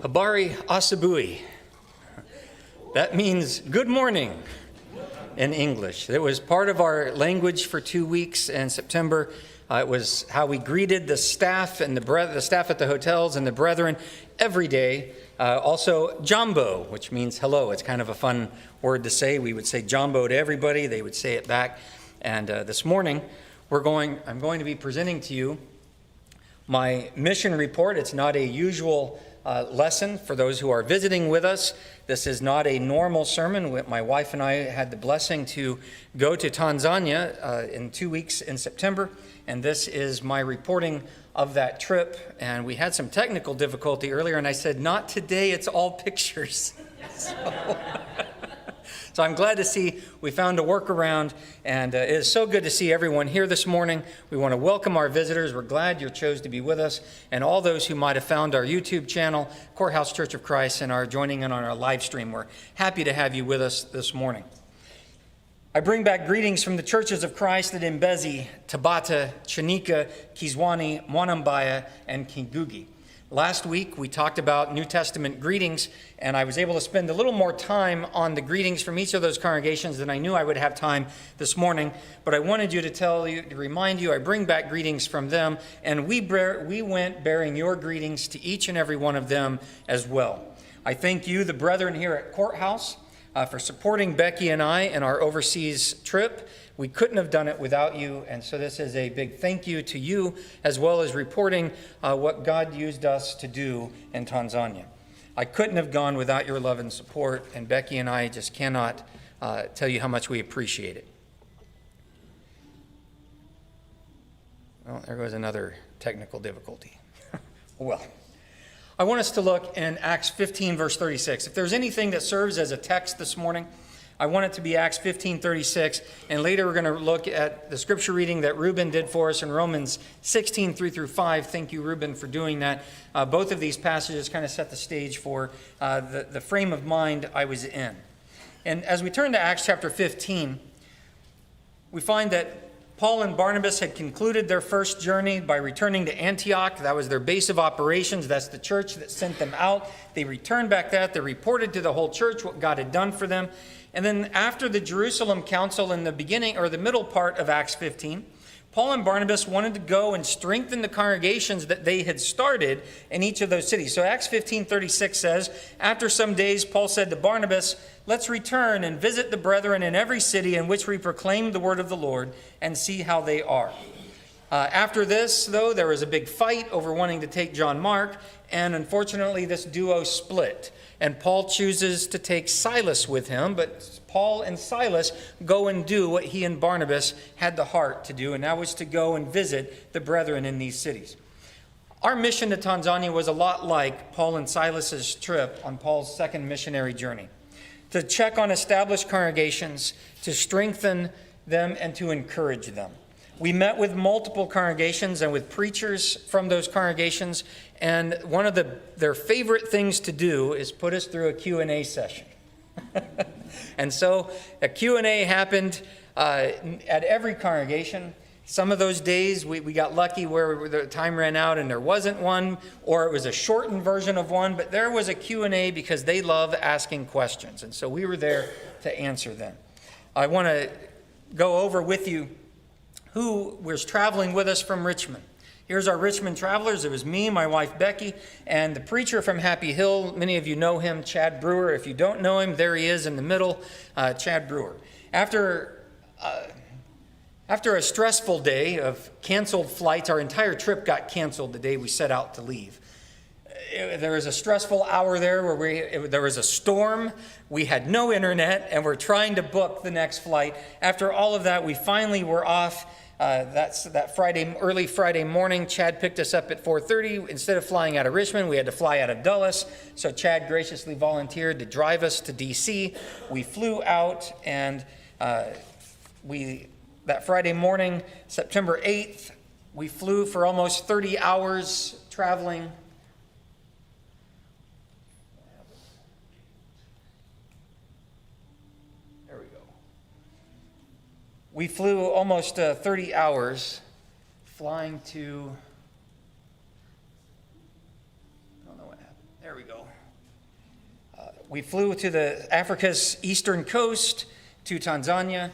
Habari Asabui. That means good morning in English. It was part of our language for 2 weeks in September. It was how we greeted the staff and the staff at the hotels and the brethren every day. Also, jambo, which means hello. It's kind of a fun word to say. We would say jambo to everybody. They would say it back. And this morning, I'm going to be presenting to you my mission report. It's not a usual lesson for those who are visiting with us. This is not a normal sermon. My wife and I had the blessing to go to Tanzania in 2 weeks in September, and this is my reporting of that trip. And we had some technical difficulty earlier, and I said, not today, it's all pictures. So I'm glad to see we found a workaround, and it is so good to see everyone here this morning. We want to welcome our visitors. We're glad you chose to be with us, and all those who might have found our YouTube channel, Courthouse Church of Christ, and are joining in on our live stream. We're happy to have you with us this morning. I bring back greetings from the churches of Christ at Mbezi, Tabata, Chanika, Kizwani, Mwanambaya, and Kingugi. Last week, we talked about New Testament greetings, and I was able to spend a little more time on the greetings from each of those congregations than I knew I would have time this morning. But I wanted to remind you, I bring back greetings from them, and we went bearing your greetings to each and every one of them as well. I thank you, the brethren here at Courthouse, for supporting Becky and I in our overseas trip. We couldn't have done it without you, and so this is a big thank you to you, as well as reporting what God used us to do in Tanzania. I couldn't have gone without your love and support, and Becky and I just cannot tell you how much we appreciate it. Well, there goes another technical difficulty. Well, I want us to look in Acts 15, verse 36. If there's anything that serves as a text this morning, I want it to be Acts 15:36, and later we're going to look at the scripture reading that Reuben did for us in Romans 16, 3-5. Thank you, Reuben, for doing that. Both of these passages kind of set the stage for the frame of mind I was in. And as we turn to Acts chapter 15, we find that Paul and Barnabas had concluded their first journey by returning to Antioch. That was their base of operations. That's the church that sent them out. They returned back that. They reported to the whole church what God had done for them. And then after the Jerusalem Council in the beginning or the middle part of Acts 15, Paul and Barnabas wanted to go and strengthen the congregations that they had started in each of those cities. So Acts 15:36 says, after some days, Paul said to Barnabas, let's return and visit the brethren in every city in which we proclaim the word of the Lord and see how they are. After this, though, there was a big fight over wanting to take John Mark, and unfortunately this duo split. And Paul chooses to take Silas with him, but Paul and Silas go and do what he and Barnabas had the heart to do, and that was to go and visit the brethren in these cities. Our mission to Tanzania was a lot like Paul and Silas's trip on Paul's second missionary journey, to check on established congregations, to strengthen them, and to encourage them. We met with multiple congregations and with preachers from those congregations, and one of their favorite things to do is put us through a Q&A session. And so a Q&A happened at every congregation. Some of those days we got lucky where the time ran out and there wasn't one, or it was a shortened version of one, but there was a Q&A because they love asking questions, and so we were there to answer them. I want to go over with you who was traveling with us from Richmond. Here's our Richmond travelers. It was me, my wife Becky, and the preacher from Happy Hill. Many of you know him, Chad Brewer. If you don't know him, there he is in the middle, Chad Brewer. After a stressful day of canceled flights, our entire trip got canceled the day we set out to leave. There was a stressful hour there where there was a storm. We had no internet, and we're trying to book the next flight. After all of that, we finally were off. That early Friday morning. Chad picked us up at 4:30. Instead of flying out of Richmond, we had to fly out of Dulles. So Chad graciously volunteered to drive us to D.C. We flew out, and that Friday morning, September 8th, we flew for almost 30 hours traveling. We flew almost 30 hours flying to, I don't know what happened. There we we go. We flew to Africa's eastern coast, to Tanzania.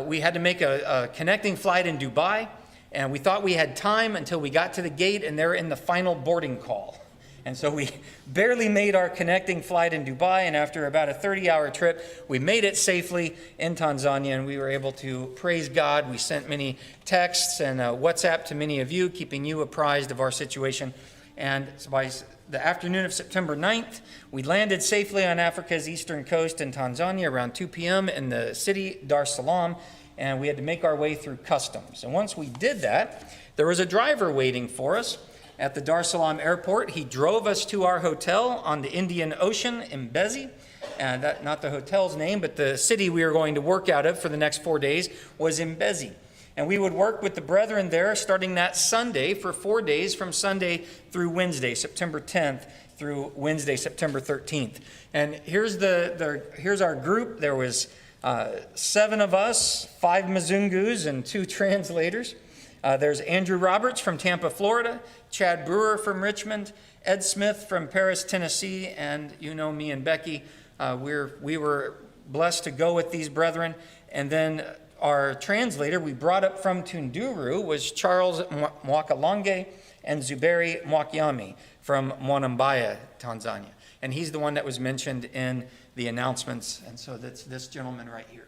We had to make a connecting flight in Dubai, and we thought we had time until we got to the gate, and they're in the final boarding call. And so we barely made our connecting flight in Dubai, and after about a 30-hour trip, we made it safely in Tanzania, and we were able to praise God. We sent many texts and WhatsApp to many of you, keeping you apprised of our situation. And so by the afternoon of September 9th, we landed safely on Africa's eastern coast in Tanzania around 2 p.m. in the city Dar es Salaam, and we had to make our way through customs. And once we did that, there was a driver waiting for us at the Dar es Salaam airport. He drove us to our hotel on the Indian Ocean in Mbezi. That, not the hotel's name, but the city we were going to work out of for the next 4 days was Mbezi. And we would work with the brethren there starting that Sunday for 4 days, from Sunday through Wednesday, September 10th, through Wednesday, September 13th. And here's our group. There was 7 of us, 5 Mzungus, and 2 translators. There's Andrew Roberts from Tampa, Florida, Chad Brewer from Richmond, Ed Smith from Paris, Tennessee, and you know me and Becky. We were blessed to go with these brethren. And then our translator we brought up from Tunduru was Charles Mwakalonge and Zuberi Mwakyami from Mwanambaya, Tanzania. And he's the one that was mentioned in the announcements. And so that's this gentleman right here.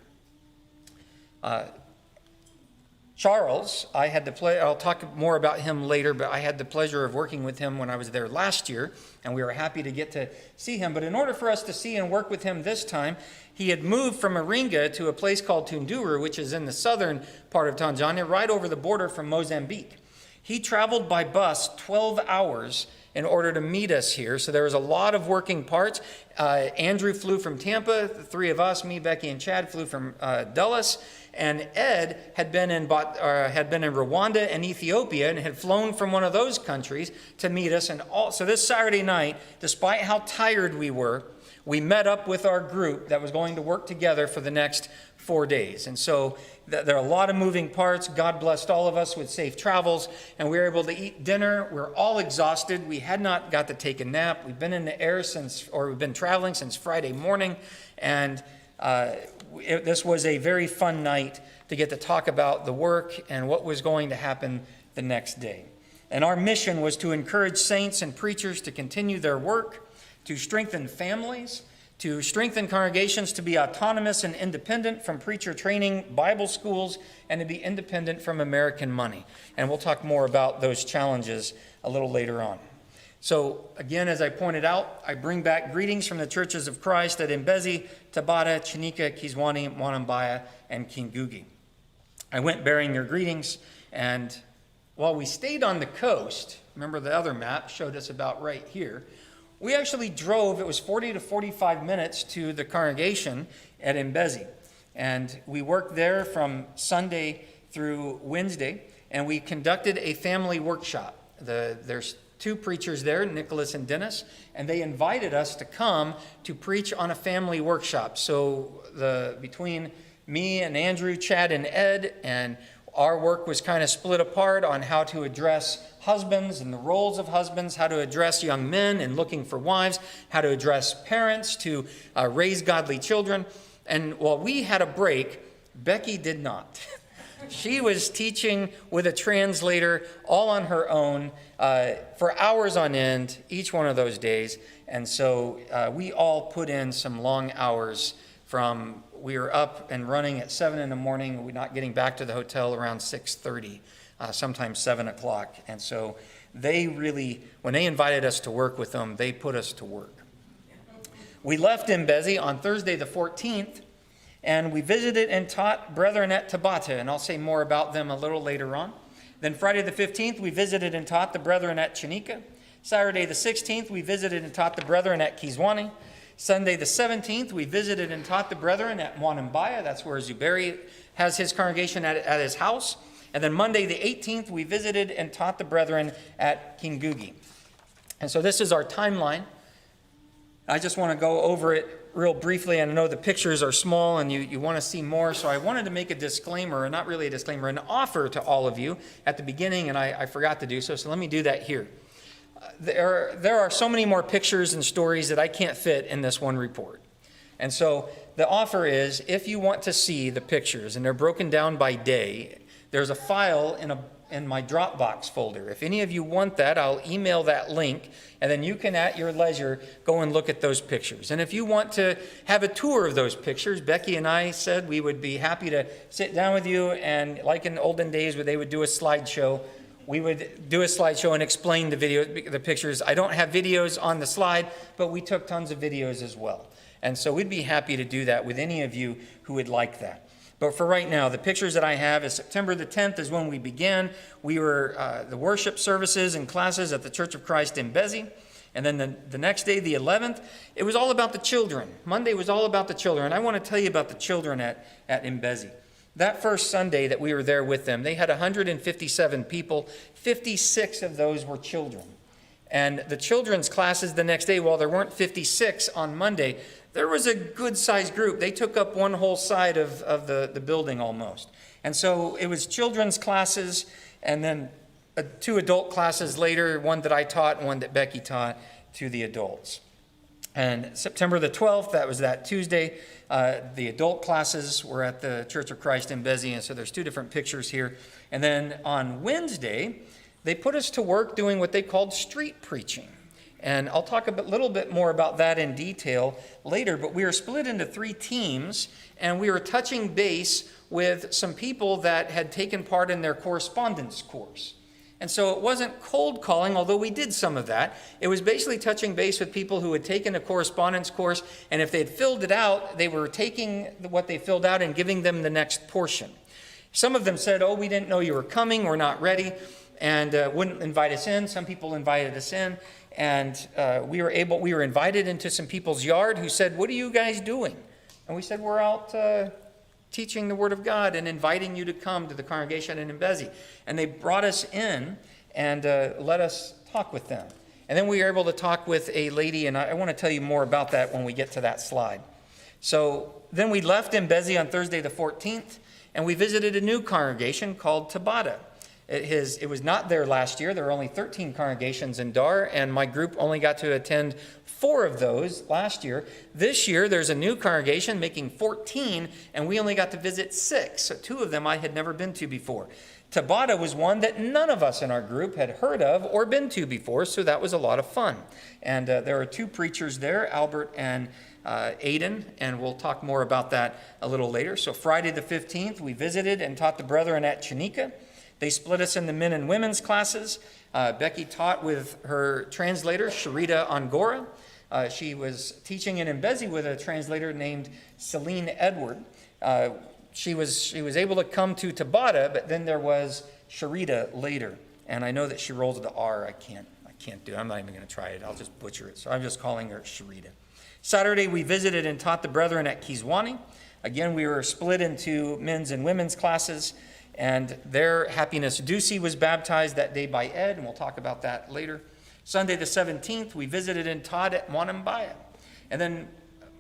Charles, I'll talk more about him later, but I had the pleasure of working with him when I was there last year, and we were happy to get to see him. But in order for us to see and work with him this time, he had moved from Iringa to a place called Tunduru, which is in the southern part of Tanzania, right over the border from Mozambique. He traveled by bus 12 hours in order to meet us here. So there was a lot of working parts. Andrew flew from Tampa. The 3 of us, me, Becky, and Chad, flew from Dulles. And Ed had been in Rwanda and Ethiopia and had flown from one of those countries to meet us. And so this Saturday night, despite how tired we were, we met up with our group that was going to work together for the next 4 days. And so there are a lot of moving parts. God blessed all of us with safe travels, and we were able to eat dinner. We're all exhausted. We had not got to take a nap. We've been in the air we've been traveling since Friday morning, and this was a very fun night to get to talk about the work and what was going to happen the next day. And our mission was to encourage saints and preachers to continue their work, to strengthen families, to strengthen congregations to be autonomous and independent from preacher training, Bible schools, and to be independent from American money. And we'll talk more about those challenges a little later on. So again, as I pointed out, I bring back greetings from the churches of Christ at Mbezi, Tabata, Chinika, Kizwani, Mwanambaya, and Kingugi. I went bearing your greetings, and while we stayed on the coast, remember the other map showed us about right here, we actually drove, it was 40 to 45 minutes to the congregation at Mbezi. And we worked there from Sunday through Wednesday, and we conducted a family workshop. There's 2 preachers there, Nicholas and Dennis, and they invited us to come to preach on a family workshop. So between me and Andrew, Chad, and Ed, and our work was kind of split apart on how to address husbands and the roles of husbands, how to address young men and looking for wives, how to address parents to raise godly children. And while we had a break, Becky did not. She was teaching with a translator all on her own for hours on end each one of those days. And so we all put in some long hours we were up and running at 7 in the morning. We're not getting back to the hotel around 6:30, sometimes 7 o'clock. And so they really, when they invited us to work with them, they put us to work. We left Mbezi on Thursday the 14th, and we visited and taught brethren at Tabata, and I'll say more about them a little later on. Then Friday the 15th, we visited and taught the brethren at Chinika. Saturday the 16th, we visited and taught the brethren at Kizwani. Sunday the 17th, we visited and taught the brethren at Mwanambaya. That's where Zuberi has his congregation at his house. And then Monday the 18th, we visited and taught the brethren at Kingugi. And so this is our timeline. I just want to go over it real briefly. And I know the pictures are small and you want to see more. So I wanted to make a disclaimer, or not really a disclaimer, an offer to all of you at the beginning, and I forgot to do so. So let me do that here. There are so many more pictures and stories that I can't fit in this one report. And so the offer is, if you want to see the pictures, and they're broken down by day, there's a file in my Dropbox folder. If any of you want that, I'll email that link, and then you can, at your leisure, go and look at those pictures. And if you want to have a tour of those pictures, Becky and I said we would be happy to sit down with you, and like in olden days where they would do a slideshow, we would do a slideshow and explain the pictures. I don't have videos on the slide, but we took tons of videos as well. And so we'd be happy to do that with any of you who would like that. But for right now, the pictures that I have is September the 10th is when we began. We were the worship services and classes at the Church of Christ in Becky. And then the next day, the 11th, it was all about the children. Monday was all about the children. I want to tell you about the children at Mbezi. That first Sunday that we were there with them, they had 157 people. 56 of those were children. And the children's classes the next day, while there weren't 56 on Monday, there was a good-sized group. They took up one whole side of the building almost. And so it was children's classes, and then 2 adult classes later, one that I taught and one that Becky taught to the adults. And September the 12th, that was that Tuesday, the adult classes were at the Church of Christ in Becky, and so there's 2 different pictures here. And then on Wednesday, they put us to work doing what they called street preaching. And I'll talk a little bit more about that in detail later, but we were split into 3 teams, and we were touching base with some people that had taken part in their correspondence course. And so it wasn't cold calling, although we did some of that. It was basically touching base with people who had taken a correspondence course, and if they'd filled it out, they were taking what they filled out and giving them the next portion. Some of them said, "Oh, we didn't know you were coming, we're not ready," and wouldn't invite us in. Some people invited us in. And we were invited into some people's yard who said, "What are you guys doing?" And we said, "We're out teaching the Word of God and inviting you to come to the congregation in Mbezi." And they brought us in and let us talk with them. And then we were able to talk with a lady, and I want to tell you more about that when we get to that slide. So then we left Mbezi on Thursday the 14th, and we visited a new congregation called Tabata. It was not there last year. There were only 13 congregations in Dar, and my group only got to attend 4 of those last year. This year, there's a new congregation making 14, and we only got to visit 6. So 2 of them I had never been to before. Tabata was one that none of us in our group had heard of or been to before, so that was a lot of fun. And there are 2 preachers there, Albert and Aiden, and we'll talk more about that a little later. So Friday the 15th, we visited and taught the brethren at Chanika. They split us into men and women's classes. Becky taught with her translator, Sharita Angora. She was teaching in Mbezi with a translator named Celine Edward. She was able to come to Tabata, but then there was Sharita later. And I know that she rolls the R. I can't do it. I'm not even going to try it. I'll just butcher it. So I'm just calling her Sharita. Saturday, we visited and taught the brethren at Kizwani. Again, we were split into men's and women's classes. And their Happiness Ducey was baptized that day by Ed, and we'll talk about that later. Sunday the 17th, we visited and taught at Mwanambaya. And then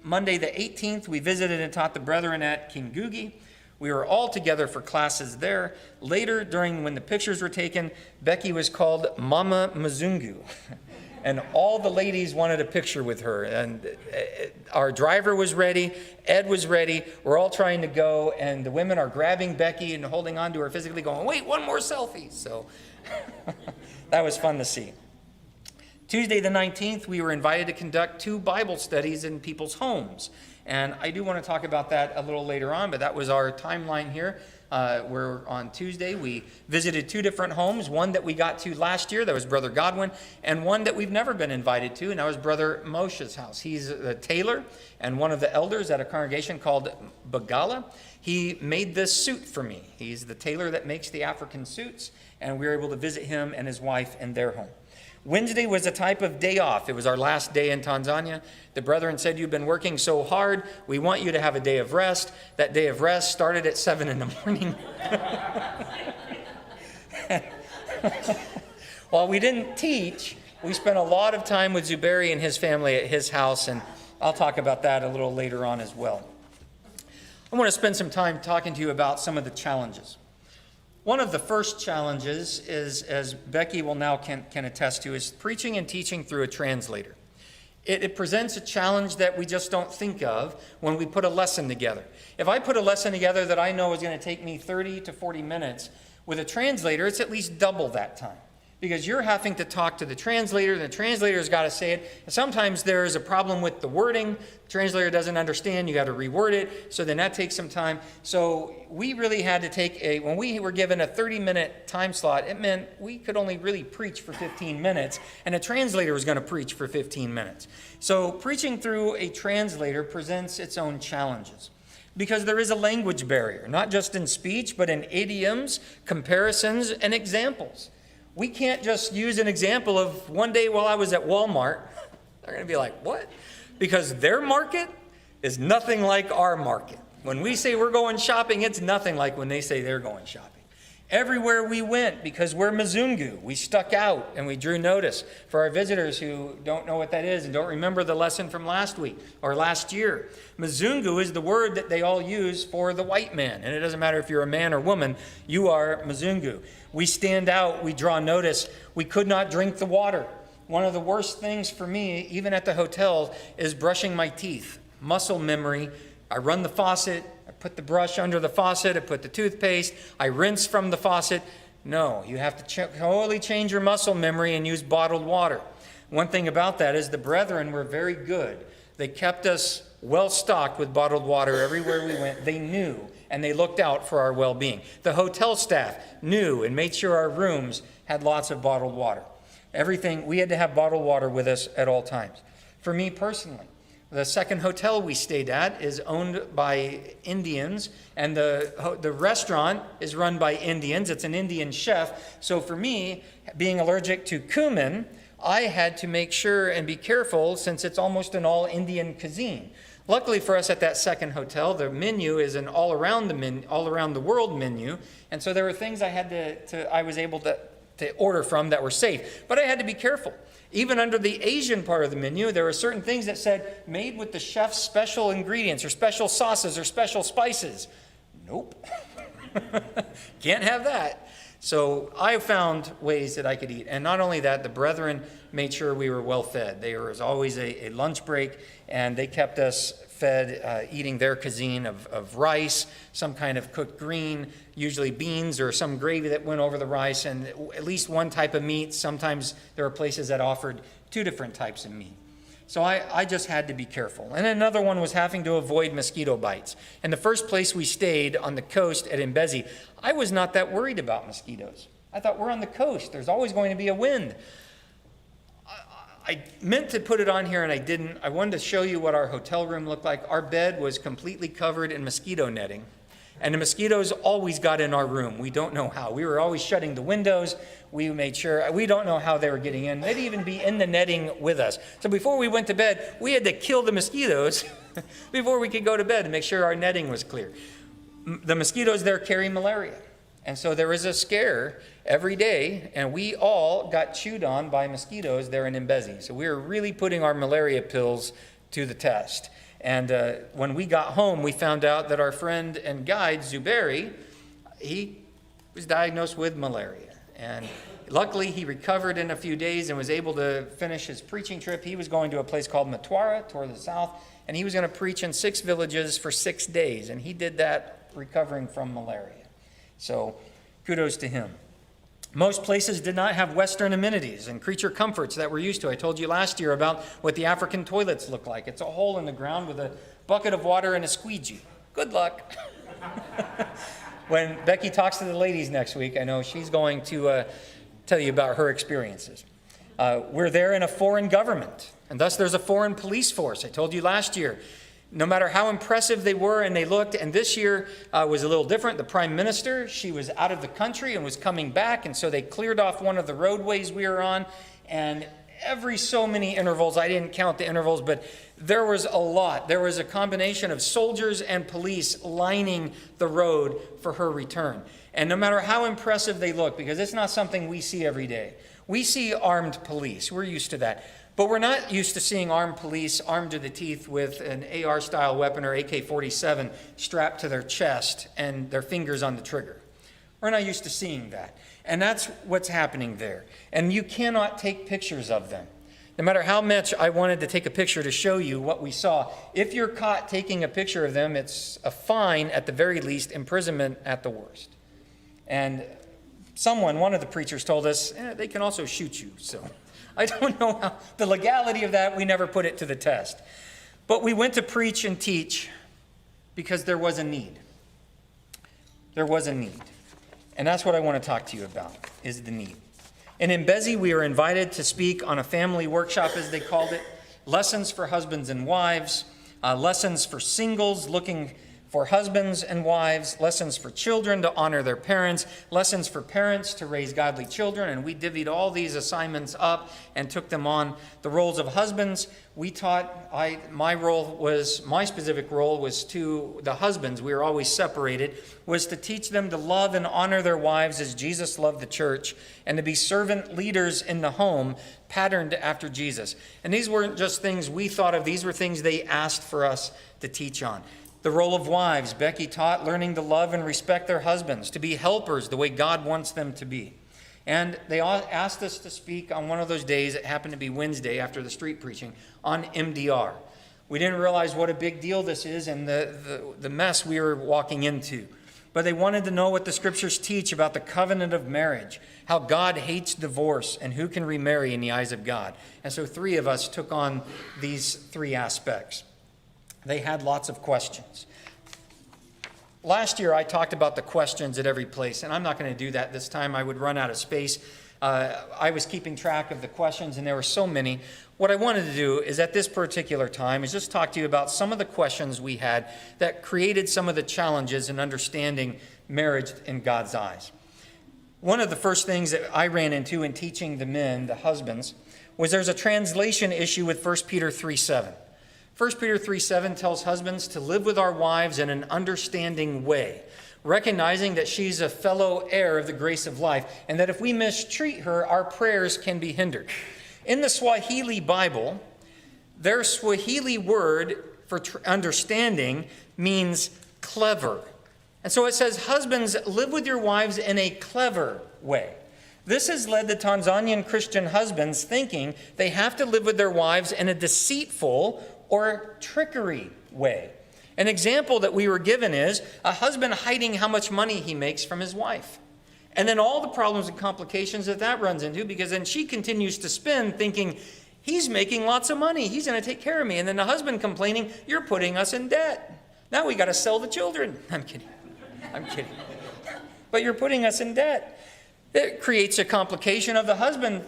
Monday the 18th, we visited and taught the brethren at Kingugi. We were all together for classes there. Later, when the pictures were taken, Becky was called Mama Mzungu. And all the ladies wanted a picture with her. And our driver was ready. Ed was ready. We're all trying to go. And the women are grabbing Becky and holding on to her physically, going, "Wait, one more selfie." So that was fun to see. Tuesday the 19th, we were invited to conduct 2 Bible studies in people's homes. And I do want to talk about that a little later on, but that was our timeline here. Where on Tuesday we visited 2 different homes, one that we got to last year, that was Brother Godwin, and one that we've never been invited to, and that was Brother Moshe's house. He's a tailor and one of the elders at a congregation called Bagala. He made this suit for me. He's the tailor that makes the African suits, and we were able to visit him and his wife in their home. Wednesday was a type of day off. It was our last day in Tanzania. The brethren said, "You've been working so hard. We want you to have a day of rest." That day of rest started at 7 in the morning. While we didn't teach, we spent a lot of time with Zuberi and his family at his house, and I'll talk about that a little later on as well. I want to spend some time talking to you about some of the challenges. One of the first challenges is, as Becky will now can attest to, is preaching and teaching through a translator. It presents a challenge that we just don't think of when we put a lesson together. If I put a lesson together that I know is going to take me 30 to 40 minutes, with a translator, it's at least double that time. Because you're having to talk to the translator, and the translator's got to say it. And sometimes there is a problem with the wording. The translator doesn't understand. You got to reword it. So then that takes some time. So we really had to take when we were given a 30-minute time slot, it meant we could only really preach for 15 minutes, and a translator was going to preach for 15 minutes. So preaching through a translator presents its own challenges, because there is a language barrier, not just in speech, but in idioms, comparisons, and examples. We can't just use an example of one day while I was at Walmart. They're going to be like, what? Because their market is nothing like our market. When we say we're going shopping, it's nothing like when they say they're going shopping. Everywhere we went, because we're Mzungu, we stuck out and we drew notice. For our visitors who don't know what that is and don't remember the lesson from last week or last year, Mzungu is the word that they all use for the white man. And it doesn't matter if you're a man or woman, you are Mzungu. We stand out, we draw notice. We could not drink the water. One of the worst things for me, even at the hotel, is brushing my teeth. Muscle memory. I run the faucet, I put the brush under the faucet, I put the toothpaste, I rinse from the faucet. No, you have to totally change your muscle memory and use bottled water. One thing about that is the brethren were very good. They kept us well stocked with bottled water everywhere we went. They knew, and they looked out for our well-being. The hotel staff knew and made sure our rooms had lots of bottled water. Everything, we had to have bottled water with us at all times. For me personally, the second hotel we stayed at is owned by Indians, and the restaurant is run by Indians. It's an Indian chef. So for me, being allergic to cumin, I had to make sure and be careful, since it's almost an all Indian cuisine. Luckily for us at that second hotel, the menu is an all around the world menu, and so there were things I was able to order from that were safe. But I had to be careful. Even under the Asian part of the menu, there were certain things that said, made with the chef's special ingredients or special sauces or special spices. Nope. Can't have that. So I found ways that I could eat. And not only that, the brethren made sure we were well fed. There was always a lunch break, and they kept us fed, eating their cuisine of rice, some kind of cooked green, usually beans or some gravy that went over the rice, and at least one type of meat. Sometimes there were places that offered 2 different types of meat. So I just had to be careful. And another one was having to avoid mosquito bites. And the first place we stayed on the coast at Mbezi, I was not that worried about mosquitoes. I thought, we're on the coast. There's always going to be a wind. I meant to put it on here and I didn't. I wanted to show you what our hotel room looked like. Our bed was completely covered in mosquito netting, and the mosquitoes always got in our room. We don't know how. We were always shutting the windows. We made sure. We don't know how they were getting in. They'd even be in the netting with us. So before we went to bed, we had to kill the mosquitoes before we could go to bed to make sure our netting was clear. The mosquitoes there carry malaria. And so there was a scare every day, and we all got chewed on by mosquitoes there in Mbezi. So we were really putting our malaria pills to the test. And when we got home, we found out that our friend and guide, Zuberi, he was diagnosed with malaria. And luckily, he recovered in a few days and was able to finish his preaching trip. He was going to a place called Mtwara, toward the south, and he was going to preach in 6 villages for 6 days. And he did that recovering from malaria. So kudos to him. Most places did not have Western amenities and creature comforts that we're used to. I told you last year about what the African toilets look like. It's a hole in the ground with a bucket of water and a squeegee. Good luck. When Becky talks to the ladies next week, I know she's going to tell you about her experiences. We're there in a foreign government, and thus there's a foreign police force. I told you last year. No matter how impressive they were and they looked, and this year was a little different. The prime minister, she was out of the country and was coming back, and so they cleared off one of the roadways we were on, and every so many intervals, I didn't count the intervals, but there was a lot. There was a combination of soldiers and police lining the road for her return. And no matter how impressive they look, because it's not something we see every day. We see armed police. We're used to that. But we're not used to seeing armed police armed to the teeth with an AR-style weapon or AK-47 strapped to their chest and their fingers on the trigger. We're not used to seeing that. And that's what's happening there. And you cannot take pictures of them. No matter how much I wanted to take a picture to show you what we saw, if you're caught taking a picture of them, it's a fine at the very least, imprisonment at the worst. And one of the preachers told us, they can also shoot you. So I don't know how the legality of that, we never put it to the test. But we went to preach and teach because there was a need. There was a need. And that's what I want to talk to you about, is the need. And in Becky, we were invited to speak on a family workshop, as they called it, lessons for husbands and wives, lessons for singles looking for husbands and wives, lessons for children to honor their parents, lessons for parents to raise godly children. And we divvied all these assignments up and took them on. The roles of husbands, we taught, my specific role was to the husbands. We were always separated, was to teach them to love and honor their wives as Jesus loved the church, and to be servant leaders in the home, patterned after Jesus. And these weren't just things we thought of. These were things they asked for us to teach on. The role of wives, Becky taught learning to love and respect their husbands, to be helpers the way God wants them to be. And they all asked us to speak on one of those days, it happened to be Wednesday after the street preaching, on MDR. We didn't realize what a big deal this is and the mess we were walking into. But they wanted to know what the scriptures teach about the covenant of marriage, how God hates divorce, and who can remarry in the eyes of God. And so 3 of us took on these 3 aspects. They had lots of questions. Last year, I talked about the questions at every place, and I'm not going to do that this time. I would run out of space. I was keeping track of the questions, and there were so many. What I wanted to do is at this particular time is just talk to you about some of the questions we had that created some of the challenges in understanding marriage in God's eyes. One of the first things that I ran into in teaching the men, the husbands, was there's a translation issue with 1 Peter 3:7. 1 Peter 3:7 tells husbands to live with our wives in an understanding way, recognizing that she's a fellow heir of the grace of life, and that if we mistreat her, our prayers can be hindered. In the Swahili Bible, their Swahili word for understanding means clever. And so it says, husbands, live with your wives in a clever way. This has led the Tanzanian Christian husbands thinking they have to live with their wives in a deceitful or trickery way. An example that we were given is a husband hiding how much money he makes from his wife. And then all the problems and complications that runs into, because then she continues to spend thinking, he's making lots of money, he's going to take care of me. And then the husband complaining, you're putting us in debt. Now we got to sell the children. I'm kidding. But you're putting us in debt. It creates a complication of the husband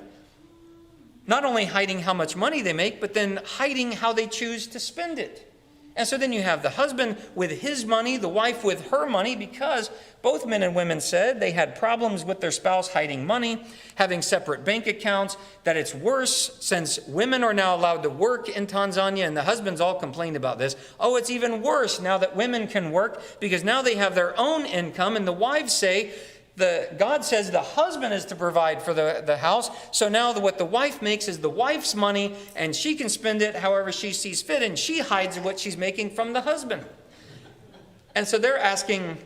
not only hiding how much money they make, but then hiding how they choose to spend it. And so then you have the husband with his money, the wife with her money, because both men and women said they had problems with their spouse hiding money, having separate bank accounts, that it's worse since women are now allowed to work in Tanzania, and the husbands all complained about this. Oh, it's even worse now that women can work because now they have their own income, and the wives say, God says the husband is to provide for the house. So now what the wife makes is the wife's money, and she can spend it however she sees fit, and she hides what she's making from the husband. And so they're asking,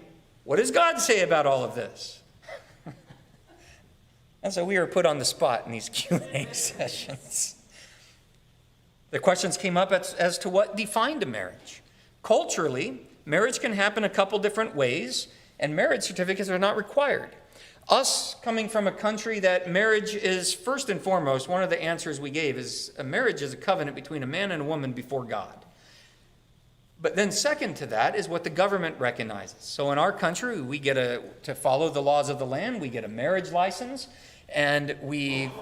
what does God say about all of this? And so we were put on the spot in these Q&A sessions. The questions came up as to what defined a marriage. Culturally, marriage can happen a couple different ways, and marriage certificates are not required. Us coming from a country that marriage is first and foremost, one of the answers we gave is a marriage is a covenant between a man and a woman before God. But then second to that is what the government recognizes. So in our country, we get to follow the laws of the land, we get a marriage license, and we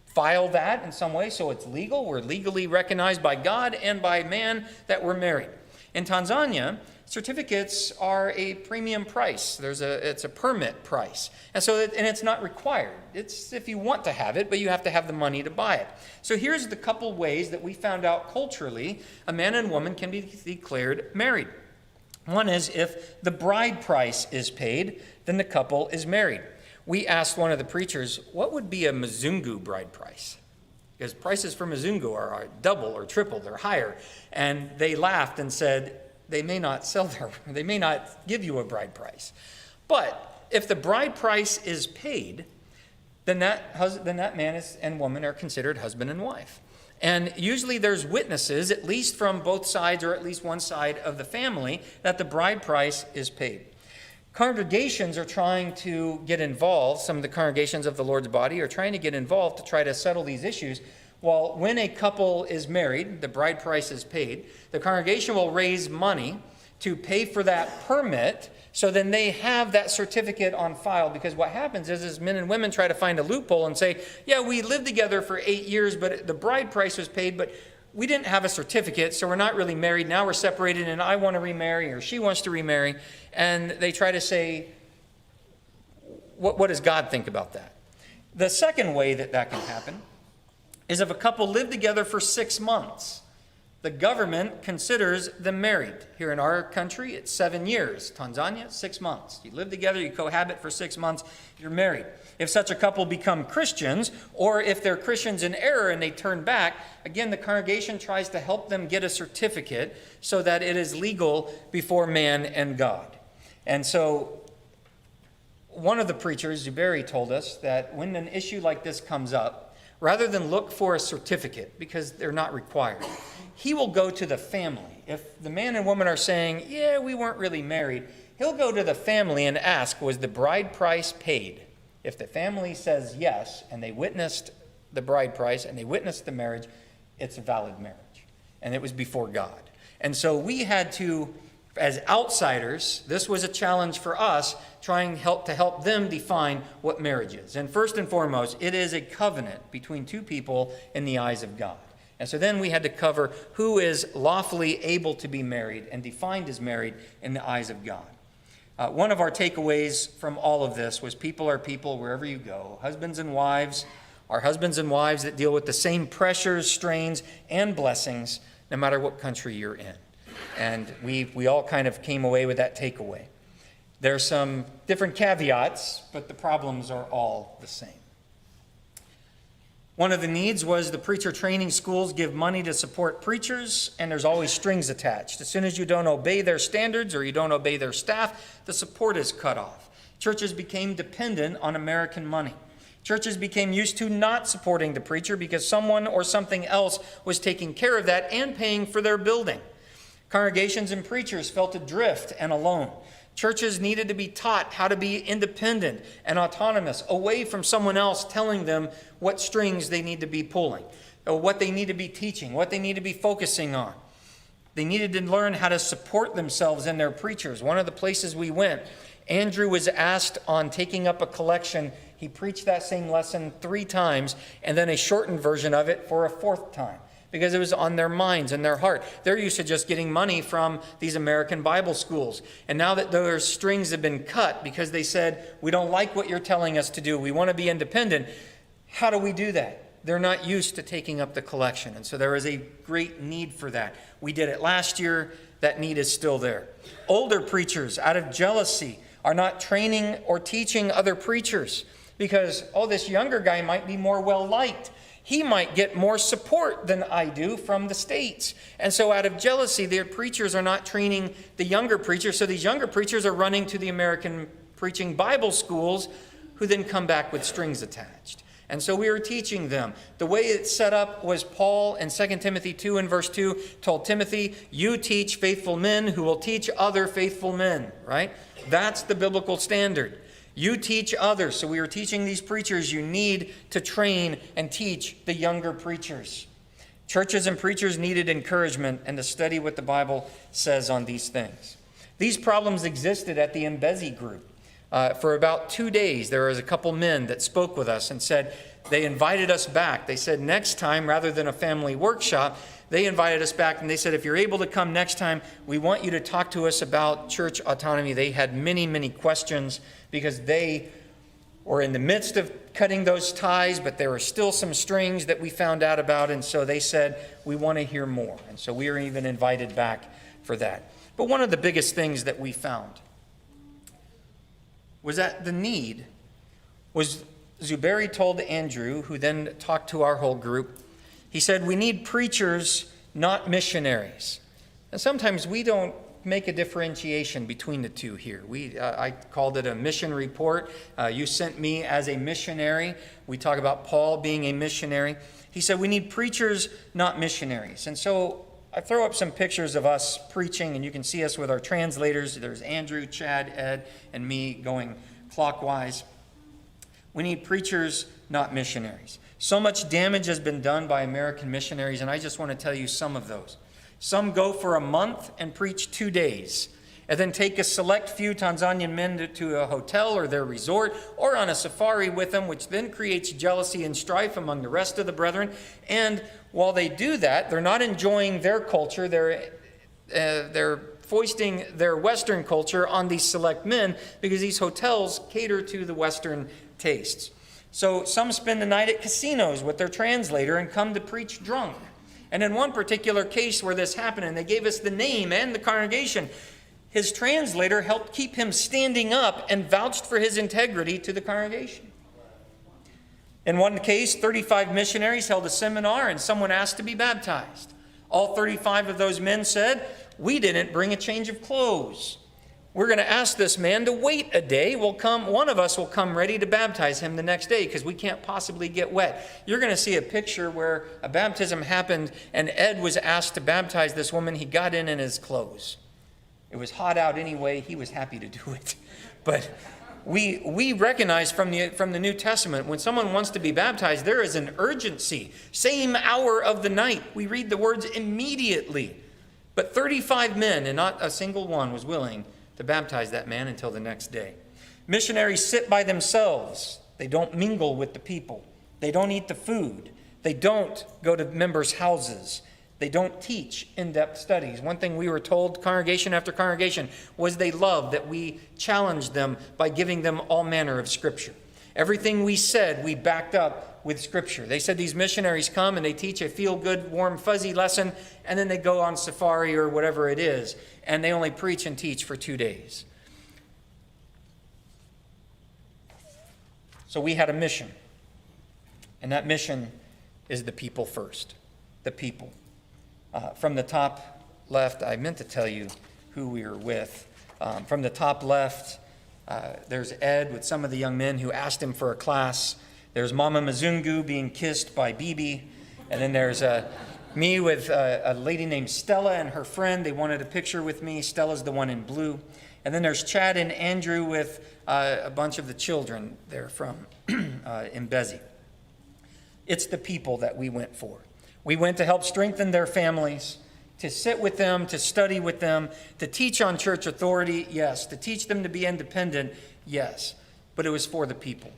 file that in some way so it's legal. We're legally recognized by God and by man that we're married. In Tanzania, certificates are a premium price. It's a permit price. And it's not required. It's if you want to have it, but you have to have the money to buy it. So here's the couple ways that we found out culturally a man and woman can be declared married. One is if the bride price is paid, then the couple is married. We asked one of the preachers, what would be a Mzungu bride price? Because prices for Mzungu are double or triple, they're higher. And they laughed and said, they may not give you a bride price. But if the bride price is paid, then that man and woman are considered husband and wife. And usually there's witnesses, at least from both sides or at least one side of the family, that the bride price is paid. Congregations are trying to get involved. Some of the congregations of the Lord's body are trying to get involved to try to settle these issues. Well, when a couple is married, the bride price is paid, the congregation will raise money to pay for that permit, so then they have that certificate on file. Because what happens is men and women try to find a loophole and say, yeah, we lived together for 8 years, but the bride price was paid, but we didn't have a certificate, so we're not really married. Now we're separated, and I want to remarry, or she wants to remarry. And they try to say, what does God think about that? The second way that can happen is if a couple live together for 6 months. The government considers them married. Here in our country, it's 7 years. Tanzania, 6 months. You live together, you cohabit for 6 months, you're married. If such a couple become Christians, or if they're Christians in error and they turn back, again, the congregation tries to help them get a certificate so that it is legal before man and God. And so one of the preachers, Zuberi, told us that when an issue like this comes up, rather than look for a certificate, because they're not required, he will go to the family. If the man and woman are saying, yeah, we weren't really married, he'll go to the family and ask, was the bride price paid? If the family says yes, and they witnessed the bride price and they witnessed the marriage, it's a valid marriage. And it was before God. And so we had to, as outsiders, this was a challenge for us, trying to help them define what marriage is. And first and foremost, it is a covenant between two people in the eyes of God. And so then we had to cover who is lawfully able to be married and defined as married in the eyes of God. One of our takeaways from all of this was people are people wherever you go. Husbands and wives are husbands and wives that deal with the same pressures, strains, and blessings, no matter what country you're in. And we all kind of came away with that takeaway. There's some different caveats, but the problems are all the same. One of the needs was the preacher training schools give money to support preachers, and there's always strings attached. As soon as you don't obey their standards or you don't obey their staff, the support is cut off. Churches became dependent on American money. Churches became used to not supporting the preacher because someone or something else was taking care of that and paying for their building. Congregations and preachers felt adrift and alone. Churches needed to be taught how to be independent and autonomous, away from someone else telling them what strings they need to be pulling, or what they need to be teaching, what they need to be focusing on. They needed to learn how to support themselves and their preachers. One of the places we went, Andrew was asked on taking up a collection. He preached that same lesson 3 times, and then a shortened version of it for a 4th time, because it was on their minds and their heart. They're used to just getting money from these American Bible schools. And now that those strings have been cut because they said, we don't like what you're telling us to do, we want to be independent, how do we do that? They're not used to taking up the collection. And so there is a great need for that. We did it last year. That need is still there. Older preachers, out of jealousy, are not training or teaching other preachers because, this younger guy might be more well-liked. He might get more support than I do from the States. And so out of jealousy, their preachers are not training the younger preachers. So these younger preachers are running to the American preaching Bible schools, who then come back with strings attached. And so we were teaching them. The way it's set up was Paul in 2 Timothy 2 and verse 2 told Timothy, you teach faithful men who will teach other faithful men, right? That's the biblical standard. You teach others. So we were teaching these preachers, you need to train and teach the younger preachers. Churches and preachers needed encouragement and to study what the Bible says on these things. These problems existed at the Mbezi group. For about 2 days, there was a couple men that spoke with us and said, they invited us back. They said next time, rather than a family workshop, they invited us back and they said, if you're able to come next time, we want you to talk to us about church autonomy. They had many, many questions because they were in the midst of cutting those ties, but there were still some strings that we found out about. And so they said, we want to hear more. And so we were even invited back for that. But one of the biggest things that we found was that the need was, Zuberi told Andrew, who then talked to our whole group, he said, we need preachers, not missionaries. And sometimes we don't make a differentiation between the two here. I called it a mission report. You sent me as a missionary. We talk about Paul being a missionary. He said we need preachers, not missionaries. And so I throw up some pictures of us preaching, and you can see us with our translators. There's Andrew, Chad, Ed, and me going clockwise. We need preachers, not missionaries. So much damage has been done by American missionaries, and I just want to tell you some of those. Some go for a month and preach 2 days, and then take a select few Tanzanian men to a hotel or their resort, or on a safari with them, which then creates jealousy and strife among the rest of the brethren. And while they do that, they're not enjoying their culture. They're foisting their Western culture on these select men, because these hotels cater to the Western tastes. So some spend the night at casinos with their translator and come to preach drunk. And in one particular case where this happened, and they gave us the name and the congregation, his translator helped keep him standing up and vouched for his integrity to the congregation. In one case, 35 missionaries held a seminar, and someone asked to be baptized. All 35 of those men said, "We didn't bring a change of clothes. We're going to ask this man to wait a day. One of us will come ready to baptize him the next day, because we can't possibly get wet." You're going to see a picture where a baptism happened, and Ed was asked to baptize this woman. He got in his clothes. It was hot out anyway. He was happy to do it. But we recognize from the New Testament, when someone wants to be baptized, there is an urgency. Same hour of the night. We read the words immediately. But 35 men, and not a single one was willing to baptize that man until the next day. Missionaries sit by themselves. They don't mingle with the people. They don't eat the food. They don't go to members' houses. They don't teach in-depth studies. One thing we were told, congregation after congregation, was they loved that we challenged them by giving them all manner of Scripture. Everything we said, we backed up with Scripture. They said these missionaries come and they teach a feel-good, warm, fuzzy lesson, and then they go on safari or whatever it is, and they only preach and teach for 2 days. So we had a mission, and that mission is the people first. The people. From the top left, I meant to tell you who we were with. From the top left, there's Ed with some of the young men who asked him for a class. There's Mama Mzungu being kissed by Bibi. And then there's me with a lady named Stella and her friend. They wanted a picture with me. Stella's the one in blue. And then there's Chad and Andrew with a bunch of the children. They're from Mbezi. It's the people that we went for. We went to help strengthen their families, to sit with them, to study with them, to teach on church authority, yes. To teach them to be independent, yes. But it was for the people.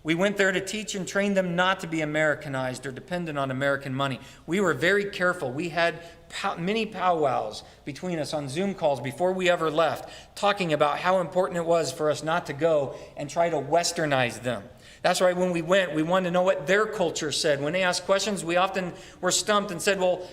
We went there to teach and train them not to be Americanized or dependent on American money. We were very careful. We had many powwows between us on Zoom calls before we ever left, talking about how important it was for us not to go and try to westernize them. That's why when we went, we wanted to know what their culture said. When they asked questions, we often were stumped and said, well,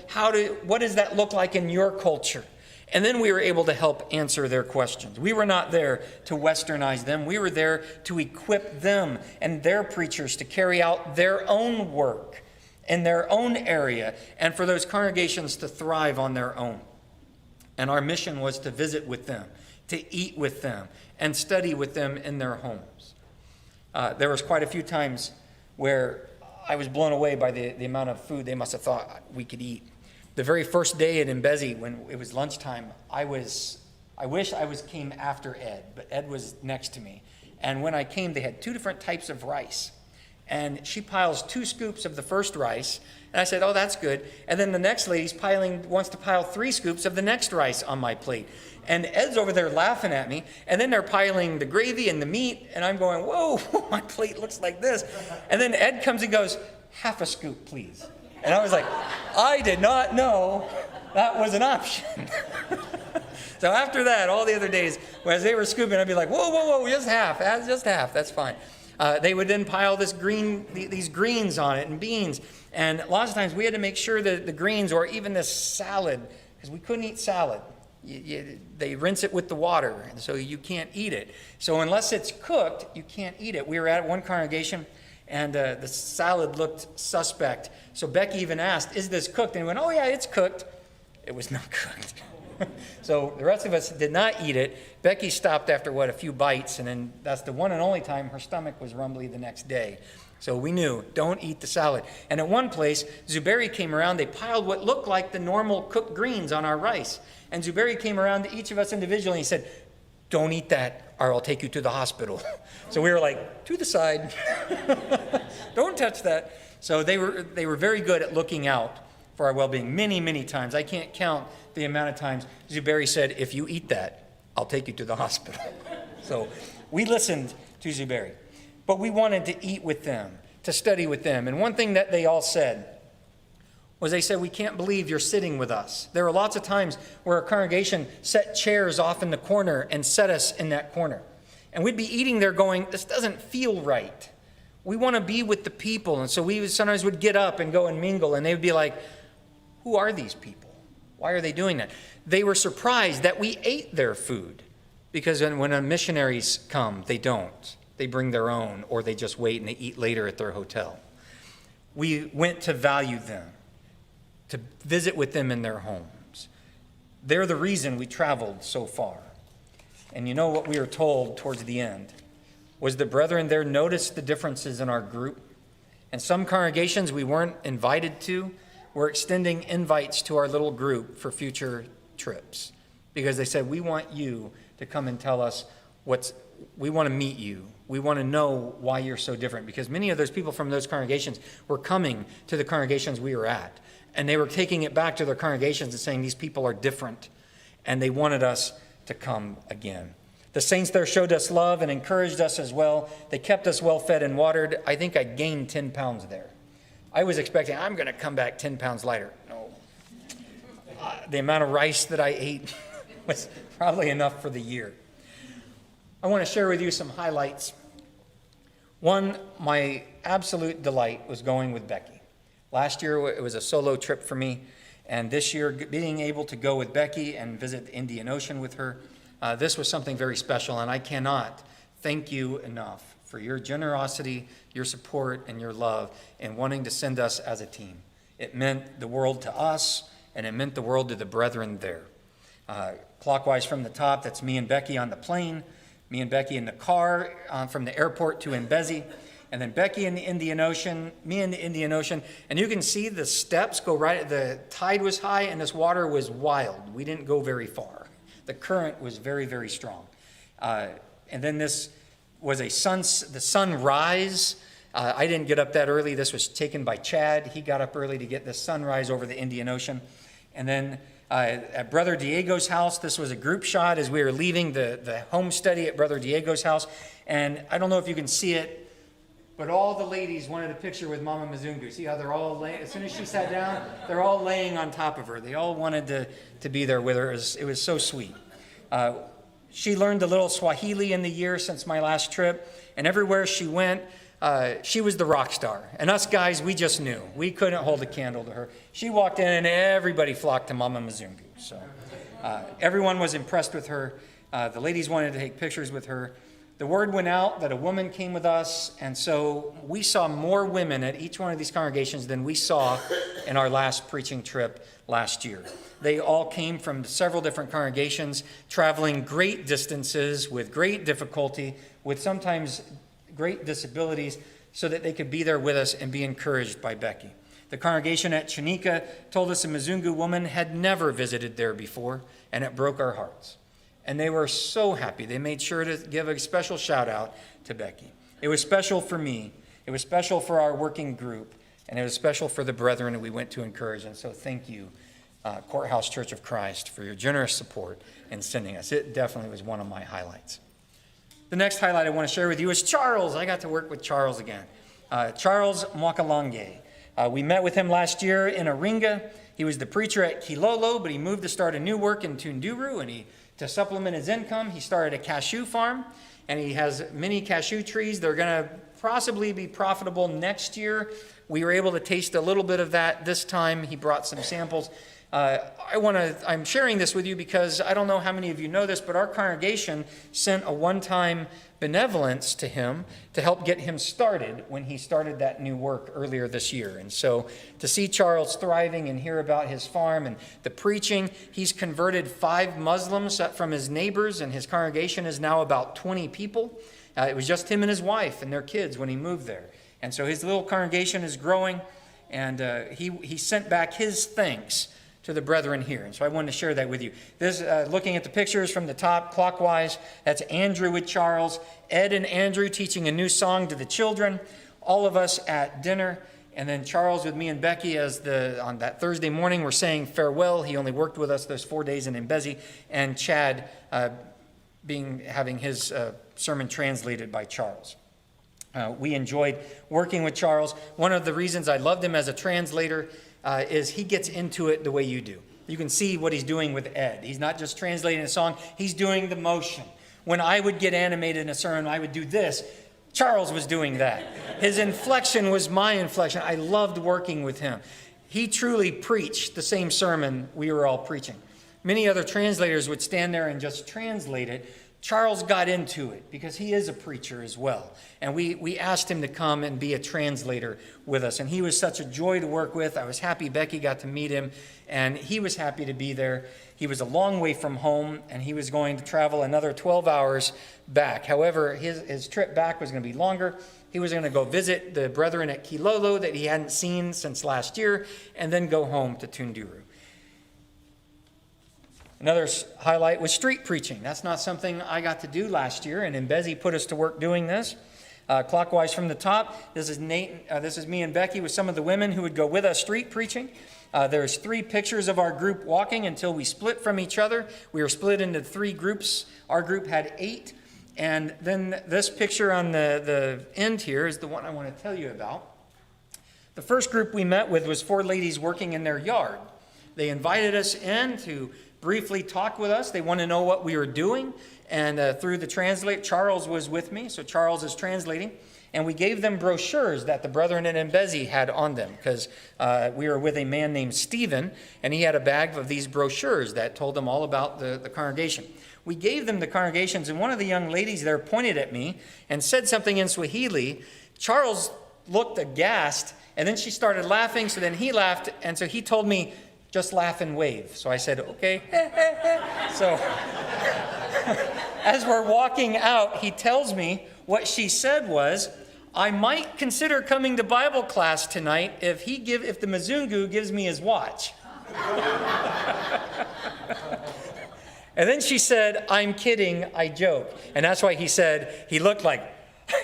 what does that look like in your culture? And then we were able to help answer their questions. We were not there to westernize them. We were there to equip them and their preachers to carry out their own work in their own area, and for those congregations to thrive on their own. And our mission was to visit with them, to eat with them, and study with them in their homes. There was quite a few times where I was blown away by the amount of food they must have thought we could eat. The very first day at Mbezi, when it was lunchtime, I wish I came after Ed, but Ed was next to me. And when I came, they had 2 different types of rice. And she piles 2 scoops of the first rice, and I said, oh, that's good. And then the next lady's wants to pile 3 scoops of the next rice on my plate. And Ed's over there laughing at me, and then they're piling the gravy and the meat, and I'm going, whoa, my plate looks like this. And then Ed comes and goes, half a scoop, please. And I was like, I did not know that was an option. So after that, all the other days, as they were scooping, I'd be like, whoa, just half, that's fine. They would then pile these greens on it and beans. And lots of times we had to make sure that the greens, or even this salad, because we couldn't eat salad. They rinse it with the water, and so you can't eat it. So unless it's cooked, you can't eat it. We were at one congregation, and the salad looked suspect. So Becky even asked, is this cooked? And he went, oh yeah, it's cooked. It was not cooked. So the rest of us did not eat it. Becky stopped after, a few bites, and then that's the one and only time her stomach was rumbly the next day. So we knew, don't eat the salad. And at one place, Zuberi came around. They piled what looked like the normal cooked greens on our rice. And Zuberi came around to each of us individually and he said, don't eat that or I'll take you to the hospital. So we were like, to the side. Don't touch that. So they were very good at looking out for our well-being many, many times. I can't count the amount of times Zuberi said, if you eat that, I'll take you to the hospital. So we listened to Zuberi. But we wanted to eat with them, to study with them. And one thing that they all said was they said, we can't believe you're sitting with us. There were lots of times where a congregation set chairs off in the corner and set us in that corner. And we'd be eating there going, this doesn't feel right. We want to be with the people. And so we sometimes would get up and go and mingle. And they would be like, who are these people? Why are they doing that? They were surprised that we ate their food. Because when missionaries come, they don't. They bring their own, or they just wait and they eat later at their hotel. We went to value them, to visit with them in their homes. They're the reason we traveled so far. And you know what we were told towards the end was the brethren there noticed the differences in our group. And some congregations we weren't invited to were extending invites to our little group for future trips because they said, we want you to come and tell us we want to meet you. We want to know why you're so different, because many of those people from those congregations were coming to the congregations we were at, and they were taking it back to their congregations and saying these people are different, and they wanted us to come again. The saints there showed us love and encouraged us as well. They kept us well fed and watered. I think I gained 10 pounds there. I was expecting I'm going to come back 10 pounds lighter. No. The amount of rice that I ate was probably enough for the year. I want to share with you some highlights. One, my absolute delight was going with Becky. Last year, it was a solo trip for me. And this year, being able to go with Becky and visit the Indian Ocean with her, this was something very special. And I cannot thank you enough for your generosity, your support, and your love in wanting to send us as a team. It meant the world to us, and it meant the world to the brethren there. Clockwise from the top, that's me and Becky on the plane. Me and Becky in the car from the airport to Mbezi, and then Becky in the Indian Ocean, me in the Indian Ocean, and you can see the steps go right, the tide was high and this water was wild. We didn't go very far. The current was very, very strong. And then this was the sunrise. I didn't get up that early. This was taken by Chad. He got up early to get the sunrise over the Indian Ocean. And then at Brother Diego's house, this was a group shot as we were leaving the home study at Brother Diego's house. And I don't know if you can see it, but all the ladies wanted a picture with Mama Mzungu. See how they're all laying, as soon as she sat down, they're all laying on top of her. They all wanted to be there with her. It was so sweet. She learned a little Swahili in the year since my last trip, and everywhere she went, she was the rock star. And us guys, we just knew. We couldn't hold a candle to her. She walked in and everybody flocked to Mama Mzungu. So everyone was impressed with her. The ladies wanted to take pictures with her. The word went out that a woman came with us, and so we saw more women at each one of these congregations than we saw in our last preaching trip last year. They all came from several different congregations, traveling great distances with great difficulty, with sometimes great disabilities, so that they could be there with us and be encouraged by Becky. The congregation at Chanika told us a Mzungu woman had never visited there before, and it broke our hearts. And they were so happy. They made sure to give a special shout out to Becky. It was special for me. It was special for our working group, and it was special for the brethren that we went to encourage. And so thank you, Courthouse Church of Christ, for your generous support in sending us. It definitely was one of my highlights. The next highlight I want to share with you is Charles. I got to work with Charles again. Charles Mwakalange. We met with him last year in Aringa. He was the preacher at Kilolo, but he moved to start a new work in Tunduru, and to supplement his income, he started a cashew farm, and he has many cashew trees. They're going to possibly be profitable next year. We were able to taste a little bit of that this time. He brought some samples. I'm sharing this with you because I don't know how many of you know this, but our congregation sent a one-time benevolence to him to help get him started when he started that new work earlier this year. And so to see Charles thriving and hear about his farm and the preaching, he's converted 5 Muslims from his neighbors, and his congregation is now about 20 people. It was just him and his wife and their kids when he moved there. And so his little congregation is growing, and he sent back his thanks to the brethren here. And so I wanted to share that with you. This, looking at the pictures from the top clockwise, that's Andrew with Charles, Ed and Andrew teaching a new song to the children, all of us at dinner, and then Charles with me and Becky on that Thursday morning we're saying farewell. He only worked with us those 4 days in Mbezi, and Chad having his sermon translated by Charles. We enjoyed working with Charles. One of the reasons I loved him as a translator is he gets into it the way you do. You can see what he's doing with Ed. He's not just translating a song, he's doing the motion. When I would get animated in a sermon, I would do this. Charles was doing that. His inflection was my inflection. I loved working with him. He truly preached the same sermon we were all preaching. Many other translators would stand there and just translate it. Charles got into it because he is a preacher as well. And we asked him to come and be a translator with us. And he was such a joy to work with. I was happy Becky got to meet him, and he was happy to be there. He was a long way from home, and he was going to travel another 12 hours back. However, his trip back was going to be longer. He was going to go visit the brethren at Kilolo that he hadn't seen since last year, and then go home to Tunduru. Another highlight was street preaching. That's not something I got to do last year, and Mbezi put us to work doing this. Clockwise from the top, this is me and Becky with some of the women who would go with us street preaching. There's 3 pictures of our group walking until we split from each other. We were split into 3 groups. Our group had 8. And then this picture on the end here is the one I want to tell you about. The first group we met with was 4 ladies working in their yard. They invited us in to briefly talk with us. They want to know what we were doing. And through the translator, Charles was with me, so Charles is translating. And we gave them brochures that the brethren in Mbezi had on them, because we were with a man named Stephen, and he had a bag of these brochures that told them all about the congregation. We gave them the congregations, and one of the young ladies there pointed at me and said something in Swahili. Charles looked aghast, and then she started laughing, so then he laughed, and so he told me, just laugh and wave. So I said, okay. So as we're walking out, he tells me what she said was, I might consider coming to Bible class tonight if the Mzungu gives me his watch. And then she said, I'm kidding, I joke. And that's why he said, he looked like,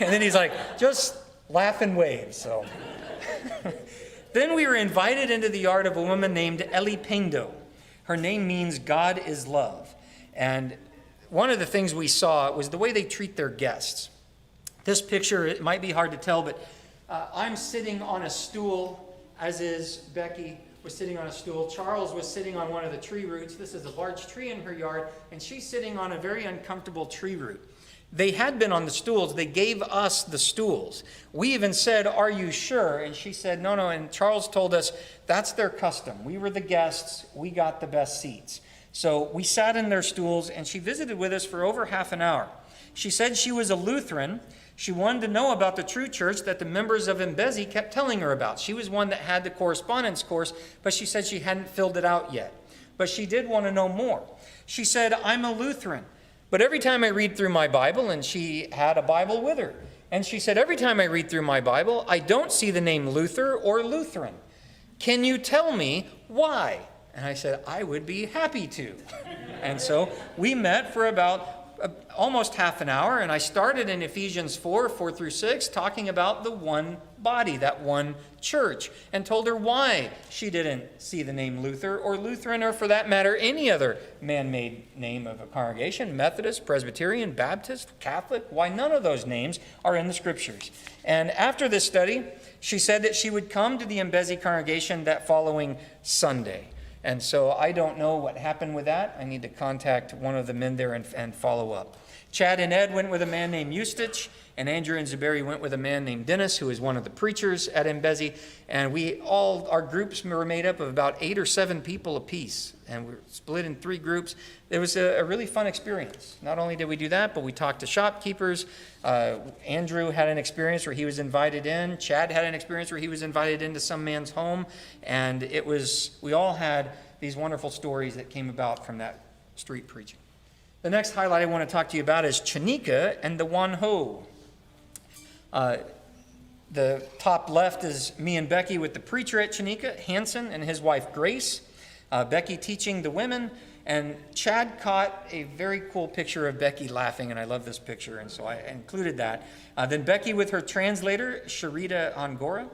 and then he's like, just laugh and wave. So then we were invited into the yard of a woman named Eli Pendo. Her name means God is love. And one of the things we saw was the way they treat their guests. This picture, it might be hard to tell, but I'm sitting on a stool, as is Becky was sitting on a stool. Charles was sitting on one of the tree roots. This is a large tree in her yard, and she's sitting on a very uncomfortable tree root. They had been on the stools. They gave us the stools. We even said, are you sure? And she said, no. And Charles told us, that's their custom. We were the guests. We got the best seats. So we sat in their stools, and she visited with us for over half an hour. She said she was a Lutheran. She wanted to know about the true church that the members of Mbezi kept telling her about. She was one that had the correspondence course, but she said she hadn't filled it out yet. But she did want to know more. She said, I'm a Lutheran. But every time I read through my Bible, and she had a Bible with her, and she said, every time I read through my Bible, I don't see the name Luther or Lutheran. Can you tell me why? And I said, I would be happy to. And so we met for about almost half an hour, and I started in Ephesians 4:4-6, talking about the one body, that one church, and told her why she didn't see the name Luther or Lutheran, or for that matter, any other man-made name of a congregation, Methodist, Presbyterian, Baptist, Catholic, why none of those names are in the scriptures. And after this study, she said that she would come to the Mbezi congregation that following Sunday. And so I don't know what happened with that. I need to contact one of the men there and follow up. Chad and Ed went with a man named Eustich, And Andrew and Zuberi went with a man named Dennis, who is one of the preachers at Mbezi. And our groups were made up of about 8 or 7 people apiece. And we were split in 3 groups. It was a really fun experience. Not only did we do that, but we talked to shopkeepers. Andrew had an experience where he was invited in. Chad had an experience where he was invited into some man's home. And we all had these wonderful stories that came about from that street preaching. The next highlight I want to talk to you about is Chanika and the Wanho. The top left is me and Becky with the preacher at Chanika, Hanson, and his wife Grace. Becky teaching the women, and Chad caught a very cool picture of Becky laughing, and I love this picture, and so I included that. Then Becky with her translator, Sharita Angora.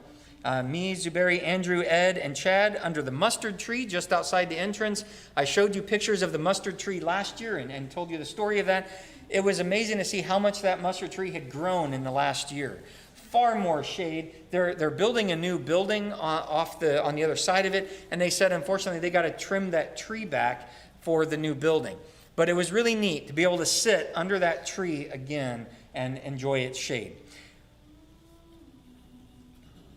Me, Zuberi, Andrew, Ed, and Chad under the mustard tree just outside the entrance. I showed you pictures of the mustard tree last year and told you the story of that. It was amazing to see how much that mustard tree had grown in the last year. Far more shade. They're building a new building on the other side of it, and they said, unfortunately, they got to trim that tree back for the new building. But it was really neat to be able to sit under that tree again and enjoy its shade.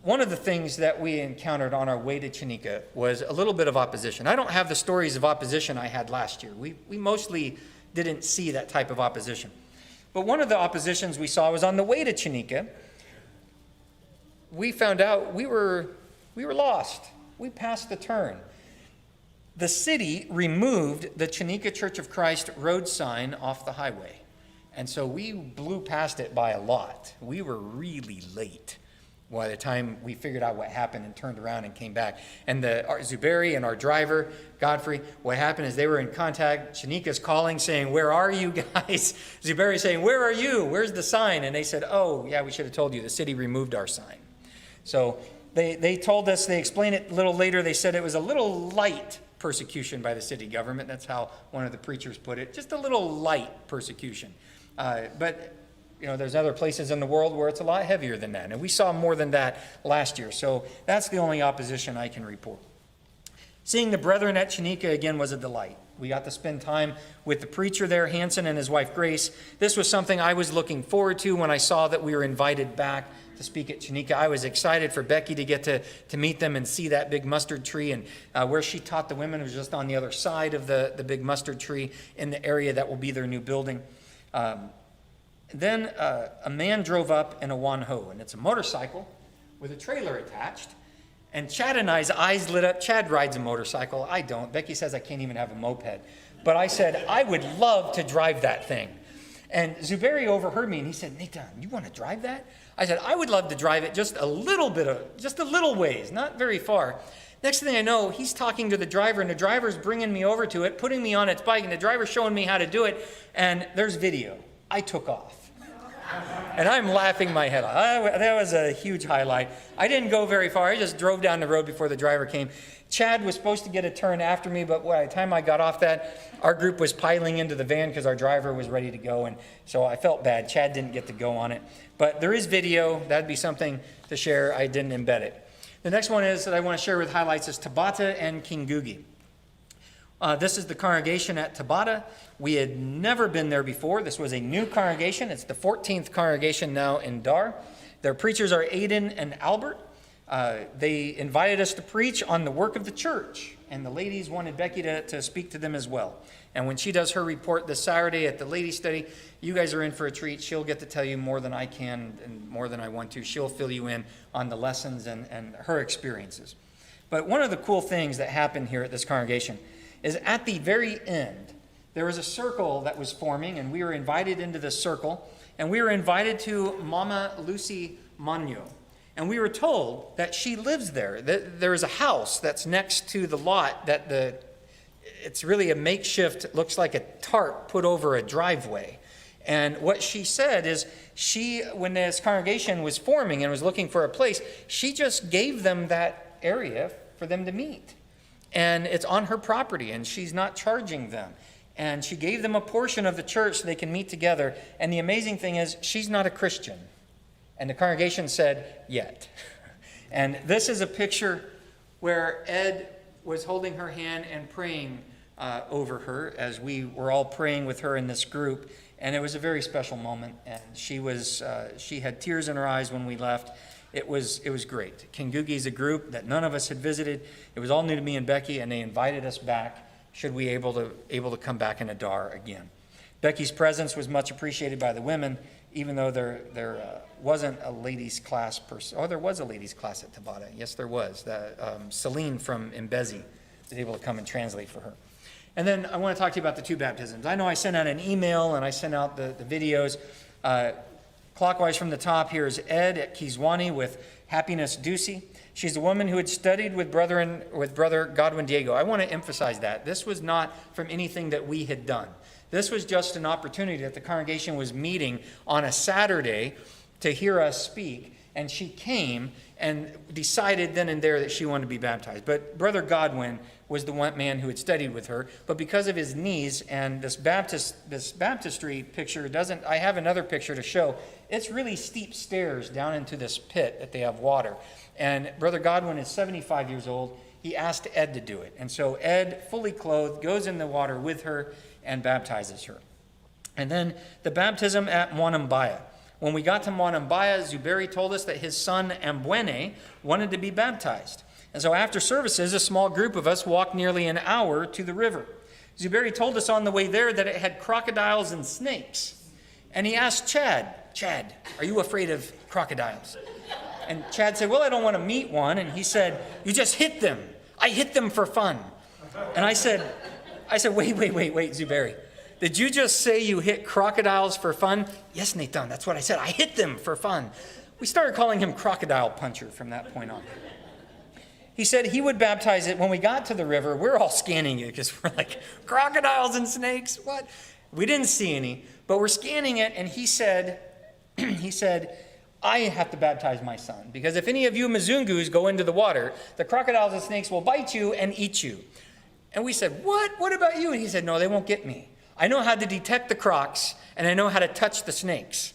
One of the things that we encountered on our way to Chanika was a little bit of opposition. I don't have the stories of opposition I had last year. We mostly didn't see that type of opposition. But one of the oppositions we saw was on the way to Chanika. We found out we were lost. We passed the turn. The city removed the Chanika Church of Christ road sign off the highway. And so we blew past it by a lot. We were really late by the time we figured out what happened and turned around and came back. And Zuberi and our driver, Godfrey, what happened is they were in contact. Shanika's calling saying, "Where are you guys?" Zuberi saying, "Where are you? Where's the sign?" And they said, "Oh, yeah, we should have told you. The city removed our sign." So they told us, they explained it a little later. They said it was a little light persecution by the city government. That's how one of the preachers put it. Just a little light persecution. But there's other places in the world where it's a lot heavier than that. And we saw more than that last year. So that's the only opposition I can report. Seeing the brethren at Chanika again was a delight. We got to spend time with the preacher there, Hanson, and his wife Grace. This was something I was looking forward to when I saw that we were invited back to speak at Chanika. I was excited for Becky to get to meet them and see that big mustard tree. And where she taught the women was just on the other side of the big mustard tree in the area that will be their new building. Then a man drove up in a Wanho, and it's a motorcycle with a trailer attached. And Chad and I's eyes lit up. Chad rides a motorcycle. I don't. Becky says I can't even have a moped. But I said, I would love to drive that thing. And Zuberi overheard me, and he said, "Nathan, you want to drive that?" I said, "I would love to drive it just a little ways, not very far." Next thing I know, he's talking to the driver, and the driver's bringing me over to it, putting me on its bike, and the driver's showing me how to do it. And there's video. I took off. And I'm laughing my head off. That was a huge highlight. I didn't go very far. I just drove down the road before the driver came. Chad was supposed to get a turn after me, but by the time I got off that, our group was piling into the van because our driver was ready to go. And so I felt bad. Chad didn't get to go on it. But there is video. That'd be something to share. I didn't embed it. The next one is that I want to share with highlights is Tabata and Kingugi. This is the congregation at Tabata. We had never been there before. This was a new congregation. It's the 14th congregation now in Dar. Their preachers are Aiden and Albert. They invited us to preach on the work of the church, and the ladies wanted Becky to speak to them as well. And when she does her report this Saturday at the ladies' study, you guys are in for a treat. She'll get to tell you more than I can and more than I want to. She'll fill you in on the lessons and her experiences. But one of the cool things that happened here at this congregation is at the very end, there was a circle that was forming, and we were invited into this circle, and we were invited to Mama Lucy Magno. And we were told that she lives there. There is a house that's next to the lot it's really a makeshift, it looks like a tarp put over a driveway. And what she said is when this congregation was forming and was looking for a place, she just gave them that area for them to meet. And it's on her property, and she's not charging them. And she gave them a portion of the church so they can meet together. And the amazing thing is, she's not a Christian. And the congregation said, yet. And this is a picture where Ed was holding her hand and praying over her as we were all praying with her in this group. And it was a very special moment. And she had tears in her eyes when we left. It was great. Kingugi is a group that none of us had visited. It was all new to me and Becky, and they invited us back should we able to come back in Adar again. Becky's presence was much appreciated by the women, even though there wasn't a ladies' class there was a ladies' class at Tabata. Yes, there was. Celine from Mbezi was able to come and translate for her. And then I want to talk to you about the two baptisms. I know I sent out an email and I sent out the videos. Clockwise from the top, here is Ed at Kizwani with Happiness Ducey. She's a woman who had studied with Brother Godwin Diego. I want to emphasize that. This was not from anything that we had done. This was just an opportunity that the congregation was meeting on a Saturday to hear us speak, and she came and decided then and there that she wanted to be baptized. But Brother Godwin was the one man who had studied with her, but because of his knees and this baptistry picture I have another picture to show. It's really steep stairs down into this pit that they have water. And Brother Godwin is 75 years old. He asked Ed to do it. And so Ed, fully clothed, goes in the water with her and baptizes her. And then the baptism at Mwanambaya. When we got to Mwanambaya, Zuberi told us that his son Ambwene wanted to be baptized. And so after services, a small group of us walked nearly an hour to the river. Zuberi told us on the way there that it had crocodiles and snakes. And he asked Chad, are you afraid of crocodiles? And Chad said, well, I don't want to meet one. And he said, you just hit them. I hit them for fun. And I said, wait, Zuberi. Did you just say you hit crocodiles for fun? Yes, Nathan, that's what I said. I hit them for fun. We started calling him Crocodile Puncher from that point on. He said he would baptize it. When we got to the river, we're all scanning it because we're like, crocodiles and snakes? What? We didn't see any, but we're scanning it. And he said, I have to baptize my son because if any of you Mzungus go into the water, the crocodiles and snakes will bite you and eat you. And we said, what? What about you? And he said, no, they won't get me. I know how to detect the crocs, and I know how to touch the snakes.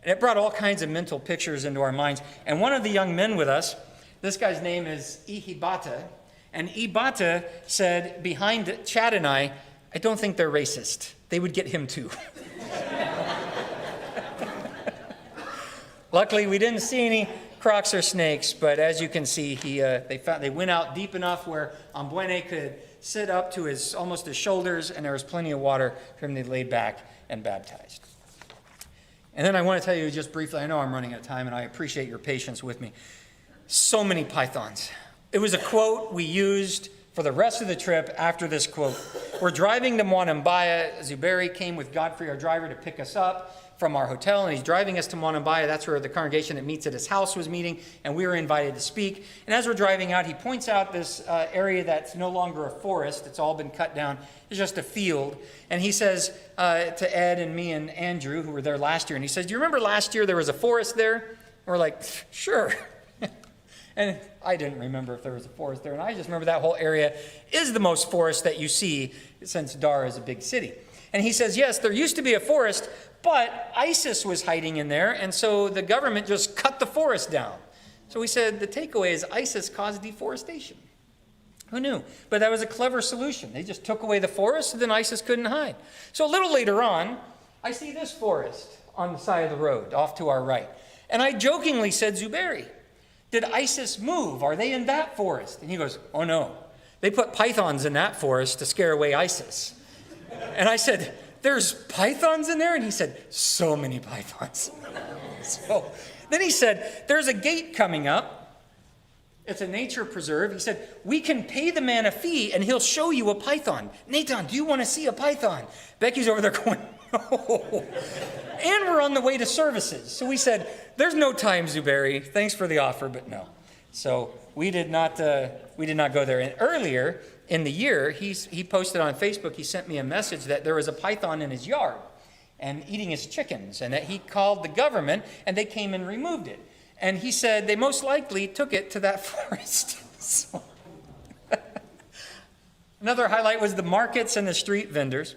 And it brought all kinds of mental pictures into our minds. And one of the young men with us, this guy's name is Ihibata, and Ibata said behind Chad and I don't think they're racist. They would get him too. Luckily, we didn't see any crocs or snakes, but as you can see, they went out deep enough where Ambwene could sit up to almost his shoulders, and there was plenty of water for him to lay back and baptized. And then I want to tell you just briefly, I know I'm running out of time, and I appreciate your patience with me. So many pythons. It was a quote we used for the rest of the trip after this quote. We're driving to Mwanambaya. Zuberi came with Godfrey, our driver, to pick us up from our hotel, and he's driving us to Mwanambaya. That's where the congregation that meets at his house was meeting, and we were invited to speak. And as we're driving out, he points out this area that's no longer a forest. It's all been cut down. It's just a field. And he says to Ed and me and Andrew, who were there last year, and he says, do you remember last year there was a forest there? And we're like, sure. And I didn't remember if there was a forest there, and I just remember that whole area is the most forest that you see since Dar is a big city. And he says, yes, there used to be a forest, but ISIS was hiding in there, and so the government just cut the forest down. So we said the takeaway is ISIS caused deforestation. Who knew? But that was a clever solution. They just took away the forest, so then ISIS couldn't hide. So a little later on, I see this forest on the side of the road off to our right. And I jokingly said, Zuberi, did ISIS move? Are they in that forest? And he goes, oh no. They put pythons in that forest to scare away ISIS. And I said, there's pythons in there? And he said, so many pythons. So then he said, there's a gate coming up. It's a nature preserve. He said, we can pay the man a fee and he'll show you a python. Nathan, do you want to see a python? Becky's over there going, no. And we're on the way to services. So we said, there's no time, Zuberi. Thanks for the offer, but no. So we did not go there. And earlier in the year, he posted on Facebook, he sent me a message that there was a python in his yard and eating his chickens, and that he called the government and they came and removed it. And he said they most likely took it to that forest. So another highlight was the markets and the street vendors.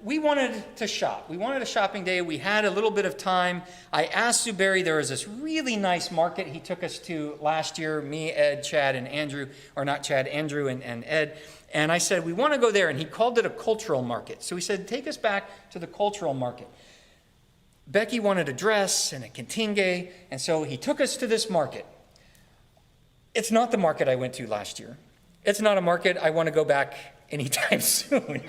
we wanted to shop. We wanted a shopping day. We had a little bit of time. I asked Zuberi, there was this really nice market he took us to last year, me, Ed, Chad, and Andrew, or not Chad, Andrew and Ed. And I said, we want to go there. And he called it a cultural market. So he said, take us back to the cultural market. Becky wanted a dress and a continghe, and so he took us to this market. It's not the market I went to last year. It's not a market I want to go back anytime soon.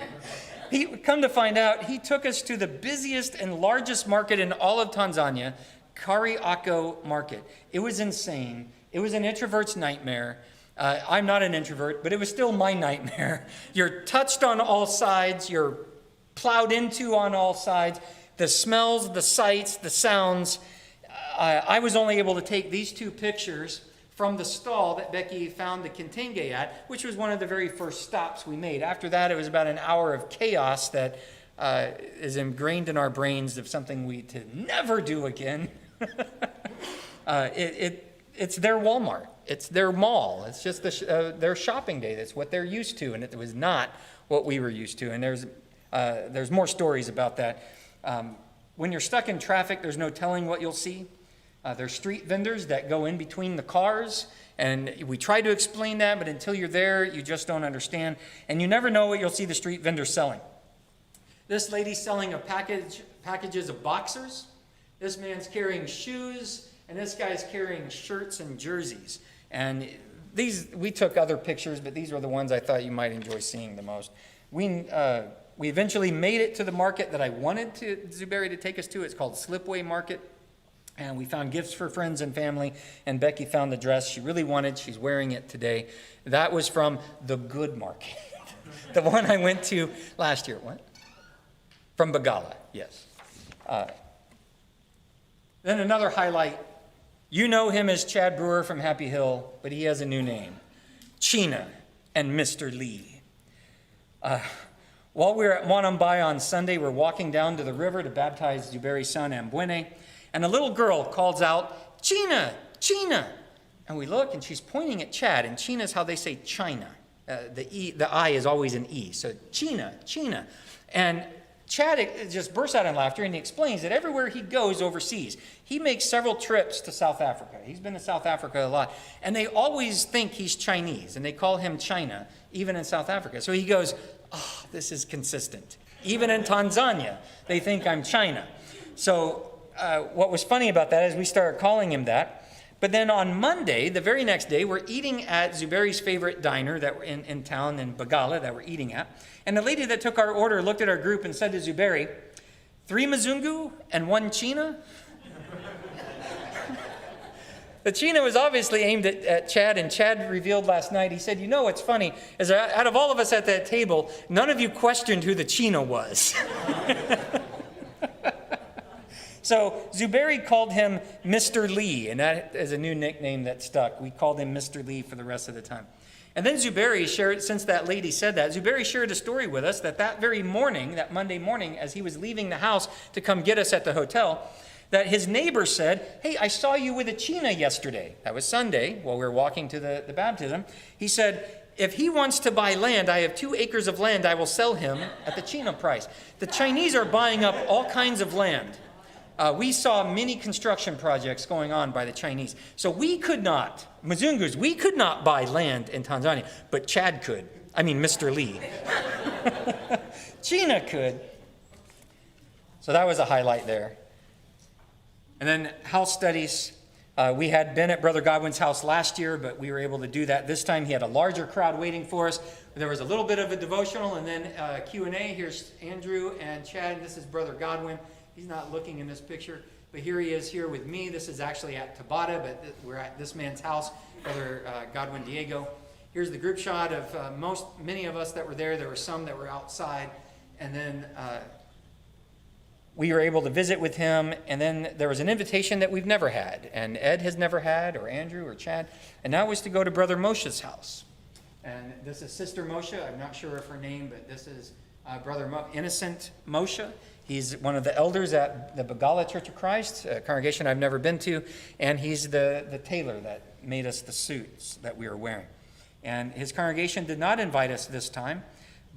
Come to find out, he took us to the busiest and largest market in all of Tanzania, Kariako Market. It was insane. It was an introvert's nightmare. I'm not an introvert, but it was still my nightmare. You're touched on all sides. You're plowed into on all sides. The smells, the sights, the sounds. I was only able to take these two pictures from the stall that Becky found the continghe at, which was one of the very first stops we made. After that, it was about an hour of chaos that is ingrained in our brains of something we to never do again. It's their Walmart. It's their mall. It's just their shopping day. That's what they're used to, and it was not what we were used to. And there's more stories about that. When you're stuck in traffic, there's no telling what you'll see. There's street vendors that go in between the cars, and we try to explain that, but until you're there, you just don't understand. And you never know what you'll see the street vendors selling. This lady's selling packages of boxers. This man's carrying shoes, and this guy's carrying shirts and jerseys. And we took other pictures, but these were the ones I thought you might enjoy seeing the most. We eventually made it to the market that I wanted Zuberi to take us to. It's called Slipway Market. And we found gifts for friends and family, and Becky found the dress she really wanted. She's wearing it today. That was from the good market, the one I went to last year. What? From Bagala, yes. Then another highlight. You know him as Chad Brewer from Happy Hill, but he has a new name, China and Mr. Lee. While we were at Wanambai on Sunday, we're walking down to the river to baptize Zuberi's son, Ambwene. And a little girl calls out, China, China. And we look, and she's pointing at Chad. And China is how they say China. The I is always an E. So China, China. And Chad just bursts out in laughter, and he explains that everywhere he goes overseas, he makes several trips to South Africa. He's been to South Africa a lot. And they always think he's Chinese, and they call him China, even in South Africa. So he goes, oh, this is consistent. Even in Tanzania, they think I'm China. So what was funny about that is we started calling him that. But then on Monday, the very next day, we're eating at Zuberi's favorite diner that we're in town in Bagala that we're eating at. And the lady that took our order looked at our group and said to Zuberi, 3 Mzungu and 1 China? The China was obviously aimed at Chad, and Chad revealed last night, he said, you know what's funny, is out of all of us at that table, none of you questioned who the China was. So Zuberi called him Mr. Lee, and that is a new nickname that stuck. We called him Mr. Lee for the rest of the time. And then Zuberi shared, since that lady said that, Zuberi shared a story with us that very morning, that Monday morning, as he was leaving the house to come get us at the hotel, that his neighbor said, hey, I saw you with a China yesterday. That was Sunday, while we were walking to the baptism. He said, if he wants to buy land, I have 2 acres of land, I will sell him at the China price. The Chinese are buying up all kinds of land. We saw many construction projects going on by the Chinese. So we could not, Mzungus, we could not buy land in Tanzania, but Chad could. I mean, Mr. Lee. China could. So that was a highlight there. And then house studies. We had been at Brother Godwin's house last year, but we were able to do that this time. He had a larger crowd waiting for us. There was a little bit of a devotional and then Q&A. Here's Andrew and Chad. This is Brother Godwin. He's not looking in this picture, but here he is here with me. This is actually at Tabata, but we're at this man's house, Brother Godwin Diego. Here's the group shot of many of us that were there. There were some that were outside, and then we were able to visit with him, and then there was an invitation that we've never had, and Ed has never had, or Andrew, or Chad, and that was to go to Brother Moshe's house. And this is Sister Moshe. I'm not sure of her name, but this is Brother Innocent Moshe. He's one of the elders at the Bagala Church of Christ, a congregation I've never been to, and he's the tailor that made us the suits that we were wearing. And his congregation did not invite us this time,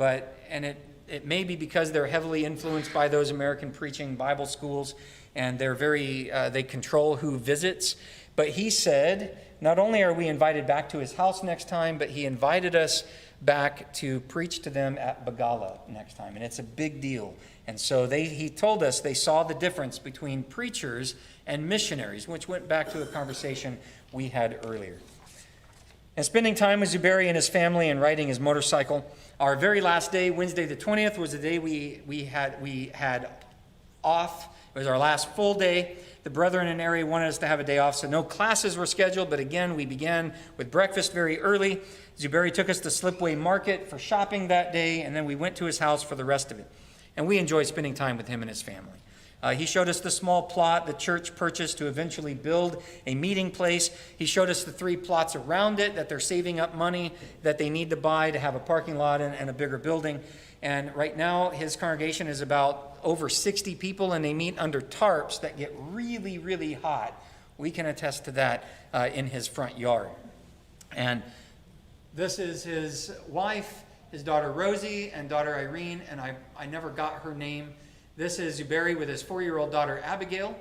and it it may be because they're heavily influenced by those American preaching Bible schools, and they control who visits. But he said, not only are we invited back to his house next time, but he invited us back to preach to them at Begala next time. And it's a big deal. And so he told us they saw the difference between preachers and missionaries, which went back to a conversation we had earlier. And spending time with Zuberi and his family and riding his motorcycle. Our very last day, Wednesday the 20th, was the day we had off. It was our last full day. The brethren in area wanted us to have a day off, so no classes were scheduled. But again, we began with breakfast very early. Zuberi took us to Slipway Market for shopping that day, and then we went to his house for the rest of it. And we enjoyed spending time with him and his family. He showed us the small plot the church purchased to eventually build a meeting place. He showed us the 3 plots around it that they're saving up money that they need to buy to have a parking lot and a bigger building. And right now, his congregation is about over 60 people, and they meet under tarps that get really, really hot. We can attest to that in his front yard. And this is his wife, his daughter Rosie, and daughter Irene, and I never got her name. This is Zuberi with his 4-year-old daughter Abigail.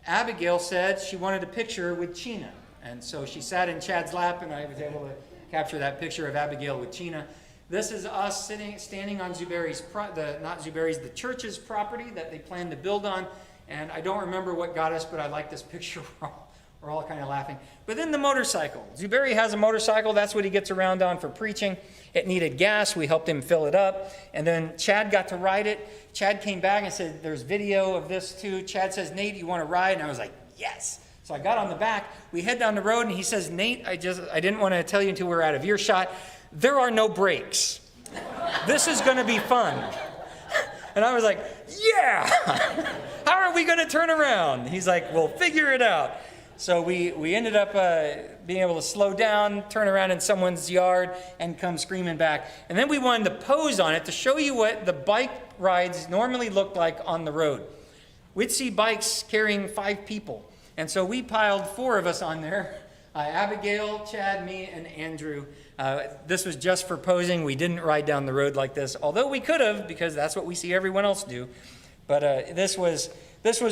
Abigail said she wanted a picture with China, and so she sat in Chad's lap, and I was able to capture that picture of Abigail with China. This is us standing on the church's property that they plan to build on. And I don't remember what got us, but I like this picture. We're all kind of laughing. But then the motorcycle. Zuberi has a motorcycle. That's what he gets around on for preaching. It needed gas. We helped him fill it up. And then Chad got to ride it. Chad came back and said, there's video of this too. Chad says, Nate, you want to ride? And I was like, yes. So I got on the back. We head down the road, and he says, Nate, I didn't want to tell you until we were out of earshot. There are no brakes. This is going to be fun. And I was like, yeah! How are we going to turn around? He's like, we'll figure it out. So we ended up being able to slow down, turn around in someone's yard, and come screaming back. And then we wanted to pose on it to show you what the bike rides normally look like on the road. We'd see bikes carrying 5 people. And so we piled 4 of us on there. Abigail, Chad, me, and Andrew. This was just for posing. We didn't ride down the road like this, although we could have, because that's what we see everyone else do. But this was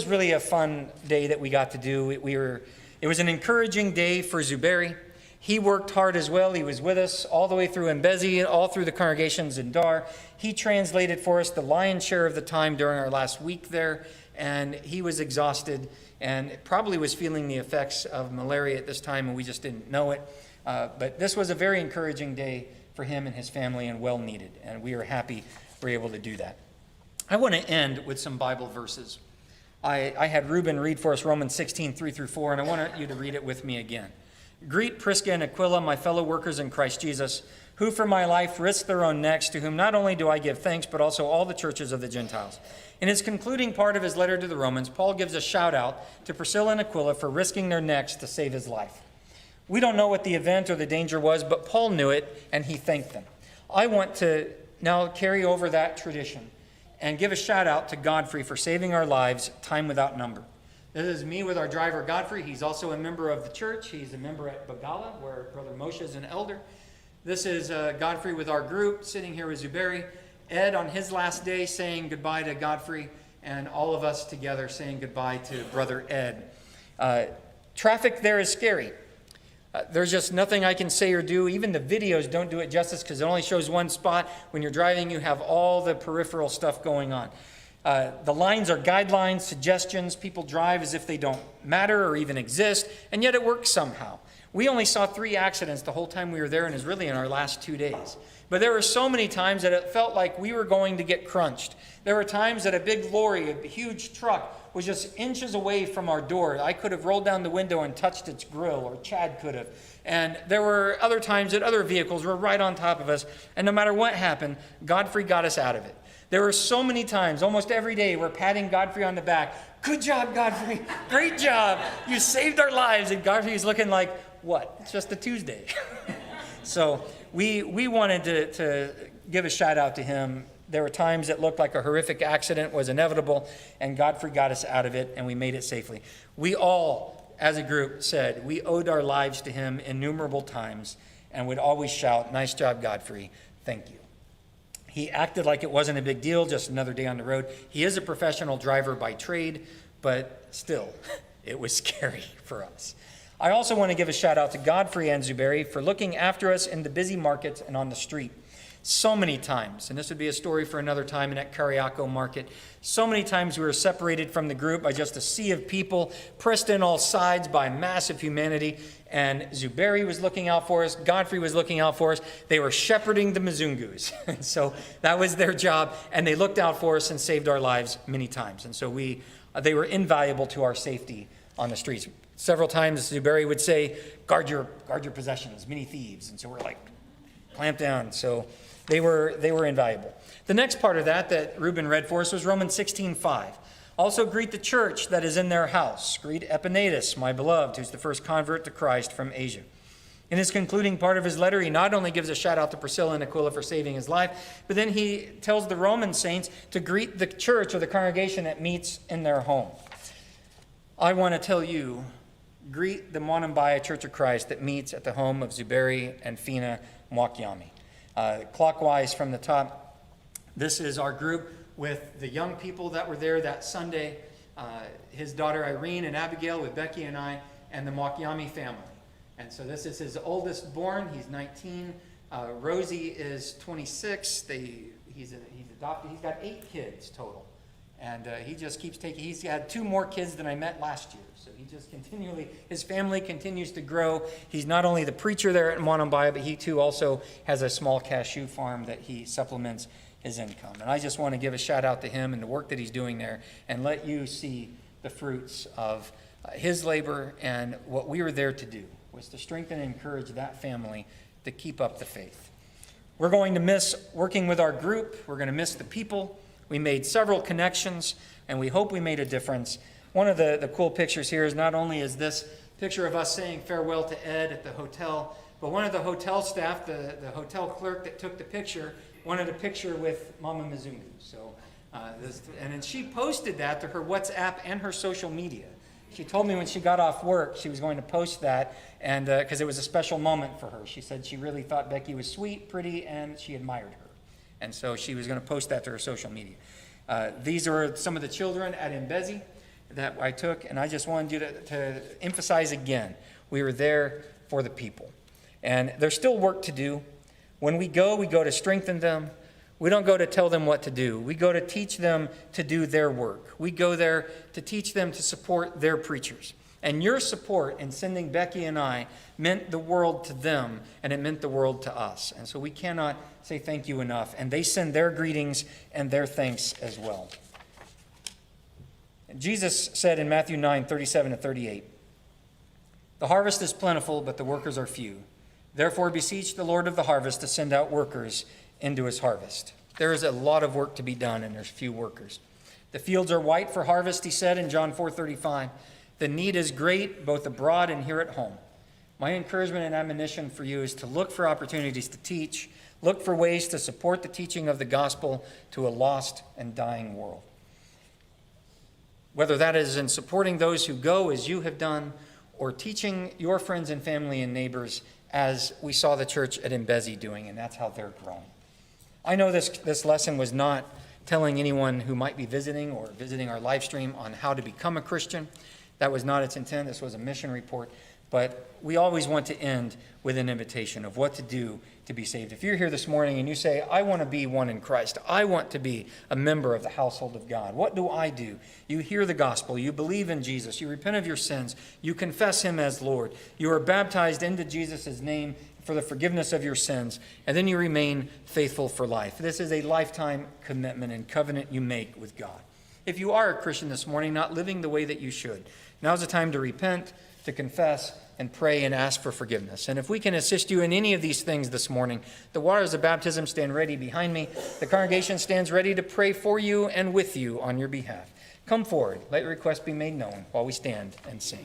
really a fun day that we got to do. It was an encouraging day for Zuberi. He worked hard as well. He was with us all the way through Mbezi, all through the congregations in Dar. He translated for us the lion's share of the time during our last week there, and he was exhausted and probably was feeling the effects of malaria at this time, and we just didn't know it. But this was a very encouraging day for him and his family, and well needed, and we are happy we're able to do that. I want to end with some Bible verses. I had Reuben read for us Romans 16, 3-4, and I want you to read it with me again. Greet Prisca and Aquila, my fellow workers in Christ Jesus, who for my life risked their own necks, to whom not only do I give thanks, but also all the churches of the Gentiles. In his concluding part of his letter to the Romans, Paul gives a shout out to Priscilla and Aquila for risking their necks to save his life. We don't know what the event or the danger was, but Paul knew it, and he thanked them. I want to now carry over that tradition and give a shout out to Godfrey for saving our lives time without number. This is me with our driver, Godfrey. He's also a member of the church. He's a member at Begala, where Brother Moshe is an elder. This is Godfrey with our group, sitting here with Zuberi. Ed on his last day saying goodbye to Godfrey, and all of us together saying goodbye to Brother Ed. Traffic there is scary. There's just nothing I can say or do. Even the videos don't do it justice because it only shows one spot. When you're driving, you have all the peripheral stuff going on. The lines are guidelines, suggestions. People drive as if they don't matter or even exist, and yet it works somehow. We only saw 3 accidents the whole time we were there, and it's really in our last 2 days. But there were so many times that it felt like we were going to get crunched. There were times that a big lorry, a huge truck, was just inches away from our door. I could have rolled down the window and touched its grill, or Chad could have. And there were other times that other vehicles were right on top of us, and no matter what happened, Godfrey got us out of it. There were so many times, almost every day, we're patting Godfrey on the back. Good job, Godfrey. Great job. You saved our lives. And Godfrey's looking like, what? It's just a Tuesday. So we wanted to give a shout out to him. There were times it looked like a horrific accident was inevitable, and Godfrey got us out of it, and we made it safely. We all, as a group, said we owed our lives to him innumerable times and would always shout, nice job, Godfrey. Thank you. He acted like it wasn't a big deal, just another day on the road. He is a professional driver by trade, but still, it was scary for us. I also want to give a shout out to Godfrey and Zuberi for looking after us in the busy markets and on the street. So many times, and this would be a story for another time in that Cariaco market, so many times we were separated from the group by just a sea of people, pressed in all sides by massive humanity, and Zuberi was looking out for us, Godfrey was looking out for us. They were shepherding the Mzungus, and so that was their job, and they looked out for us and saved our lives many times, and so they were invaluable to our safety on the streets. Several times Zuberi would say, guard your possessions, many thieves, and so we're like, clamp down. So they were invaluable. The next part of that Reuben read for us was Romans 16:5. Also greet the church that is in their house. Greet Epaenetus, my beloved, who's the first convert to Christ from Asia. In his concluding part of his letter, he not only gives a shout out to Priscilla and Aquila for saving his life, but then he tells the Roman saints to greet the church or the congregation that meets in their home. I want to tell you, greet the Mwanambaya Church of Christ that meets at the home of Zuberi and Fina Mwakyami. Clockwise from the top, this is our group with the young people that were there that Sunday, his daughter Irene and Abigail with Becky and I, and the Mwakyami family. And so this is his oldest born. He's 19. Rosie is 26. He's adopted. He's got 8 kids total. And he just keeps taking, he's had 2 more kids than I met last year. So he just continually, his family continues to grow. He's not only the preacher there at Mwanambaya, but he too also has a small cashew farm that he supplements his income. And I just want to give a shout out to him and the work that he's doing there and let you see the fruits of his labor. And what we were there to do was to strengthen and encourage that family to keep up the faith. We're going to miss working with our group. We're going to miss the people. We made several connections, and we hope we made a difference. One of the cool pictures here is not only is this picture of us saying farewell to Ed at the hotel, but one of the hotel staff, the hotel clerk that took the picture, wanted a picture with Mama Mzungu. So, and then she posted that to her WhatsApp and her social media. She told me when she got off work she was going to post that, and because it was a special moment for her. She said she really thought Becky was sweet, pretty, and she admired her. And so she was going to post that to her social media. These are some of the children at Mbezi that I took, and I just wanted you to emphasize again, we were there for the people. And there's still work to do. When we go to strengthen them. We don't go to tell them what to do. We go to teach them to do their work. We go there to teach them to support their preachers. And your support in sending Becky and I meant the world to them, and it meant the world to us. And so we cannot say thank you enough. And they send their greetings and their thanks as well. Jesus said in Matthew 9:37-38, "The harvest is plentiful, but the workers are few. Therefore beseech the Lord of the harvest to send out workers into his harvest." There is a lot of work to be done, and there's few workers. The fields are white for harvest, he said in John 4:35. The need is great, both abroad and here at home. My encouragement and admonition for you is to look for opportunities to teach, look for ways to support the teaching of the gospel to a lost and dying world. Whether that is in supporting those who go as you have done, or teaching your friends and family and neighbors as we saw the church at Mbezi doing, and that's how they're growing. I know this lesson was not telling anyone who might be visiting or visiting our live stream on how to become a Christian. That was not its intent. This was a mission report. But we always want to end with an invitation of what to do to be saved. If you're here this morning and you say, I want to be one in Christ, I want to be a member of the household of God, what do I do? You hear the gospel, you believe in Jesus, you repent of your sins, you confess him as Lord, you are baptized into Jesus' name for the forgiveness of your sins, and then you remain faithful for life. This is a lifetime commitment and covenant you make with God. If you are a Christian this morning, not living the way that you should, now's the time to repent, to confess, and pray and ask for forgiveness. And if we can assist you in any of these things this morning, the waters of baptism stand ready behind me. The congregation stands ready to pray for you and with you on your behalf. Come forward. Let your request be made known while we stand and sing.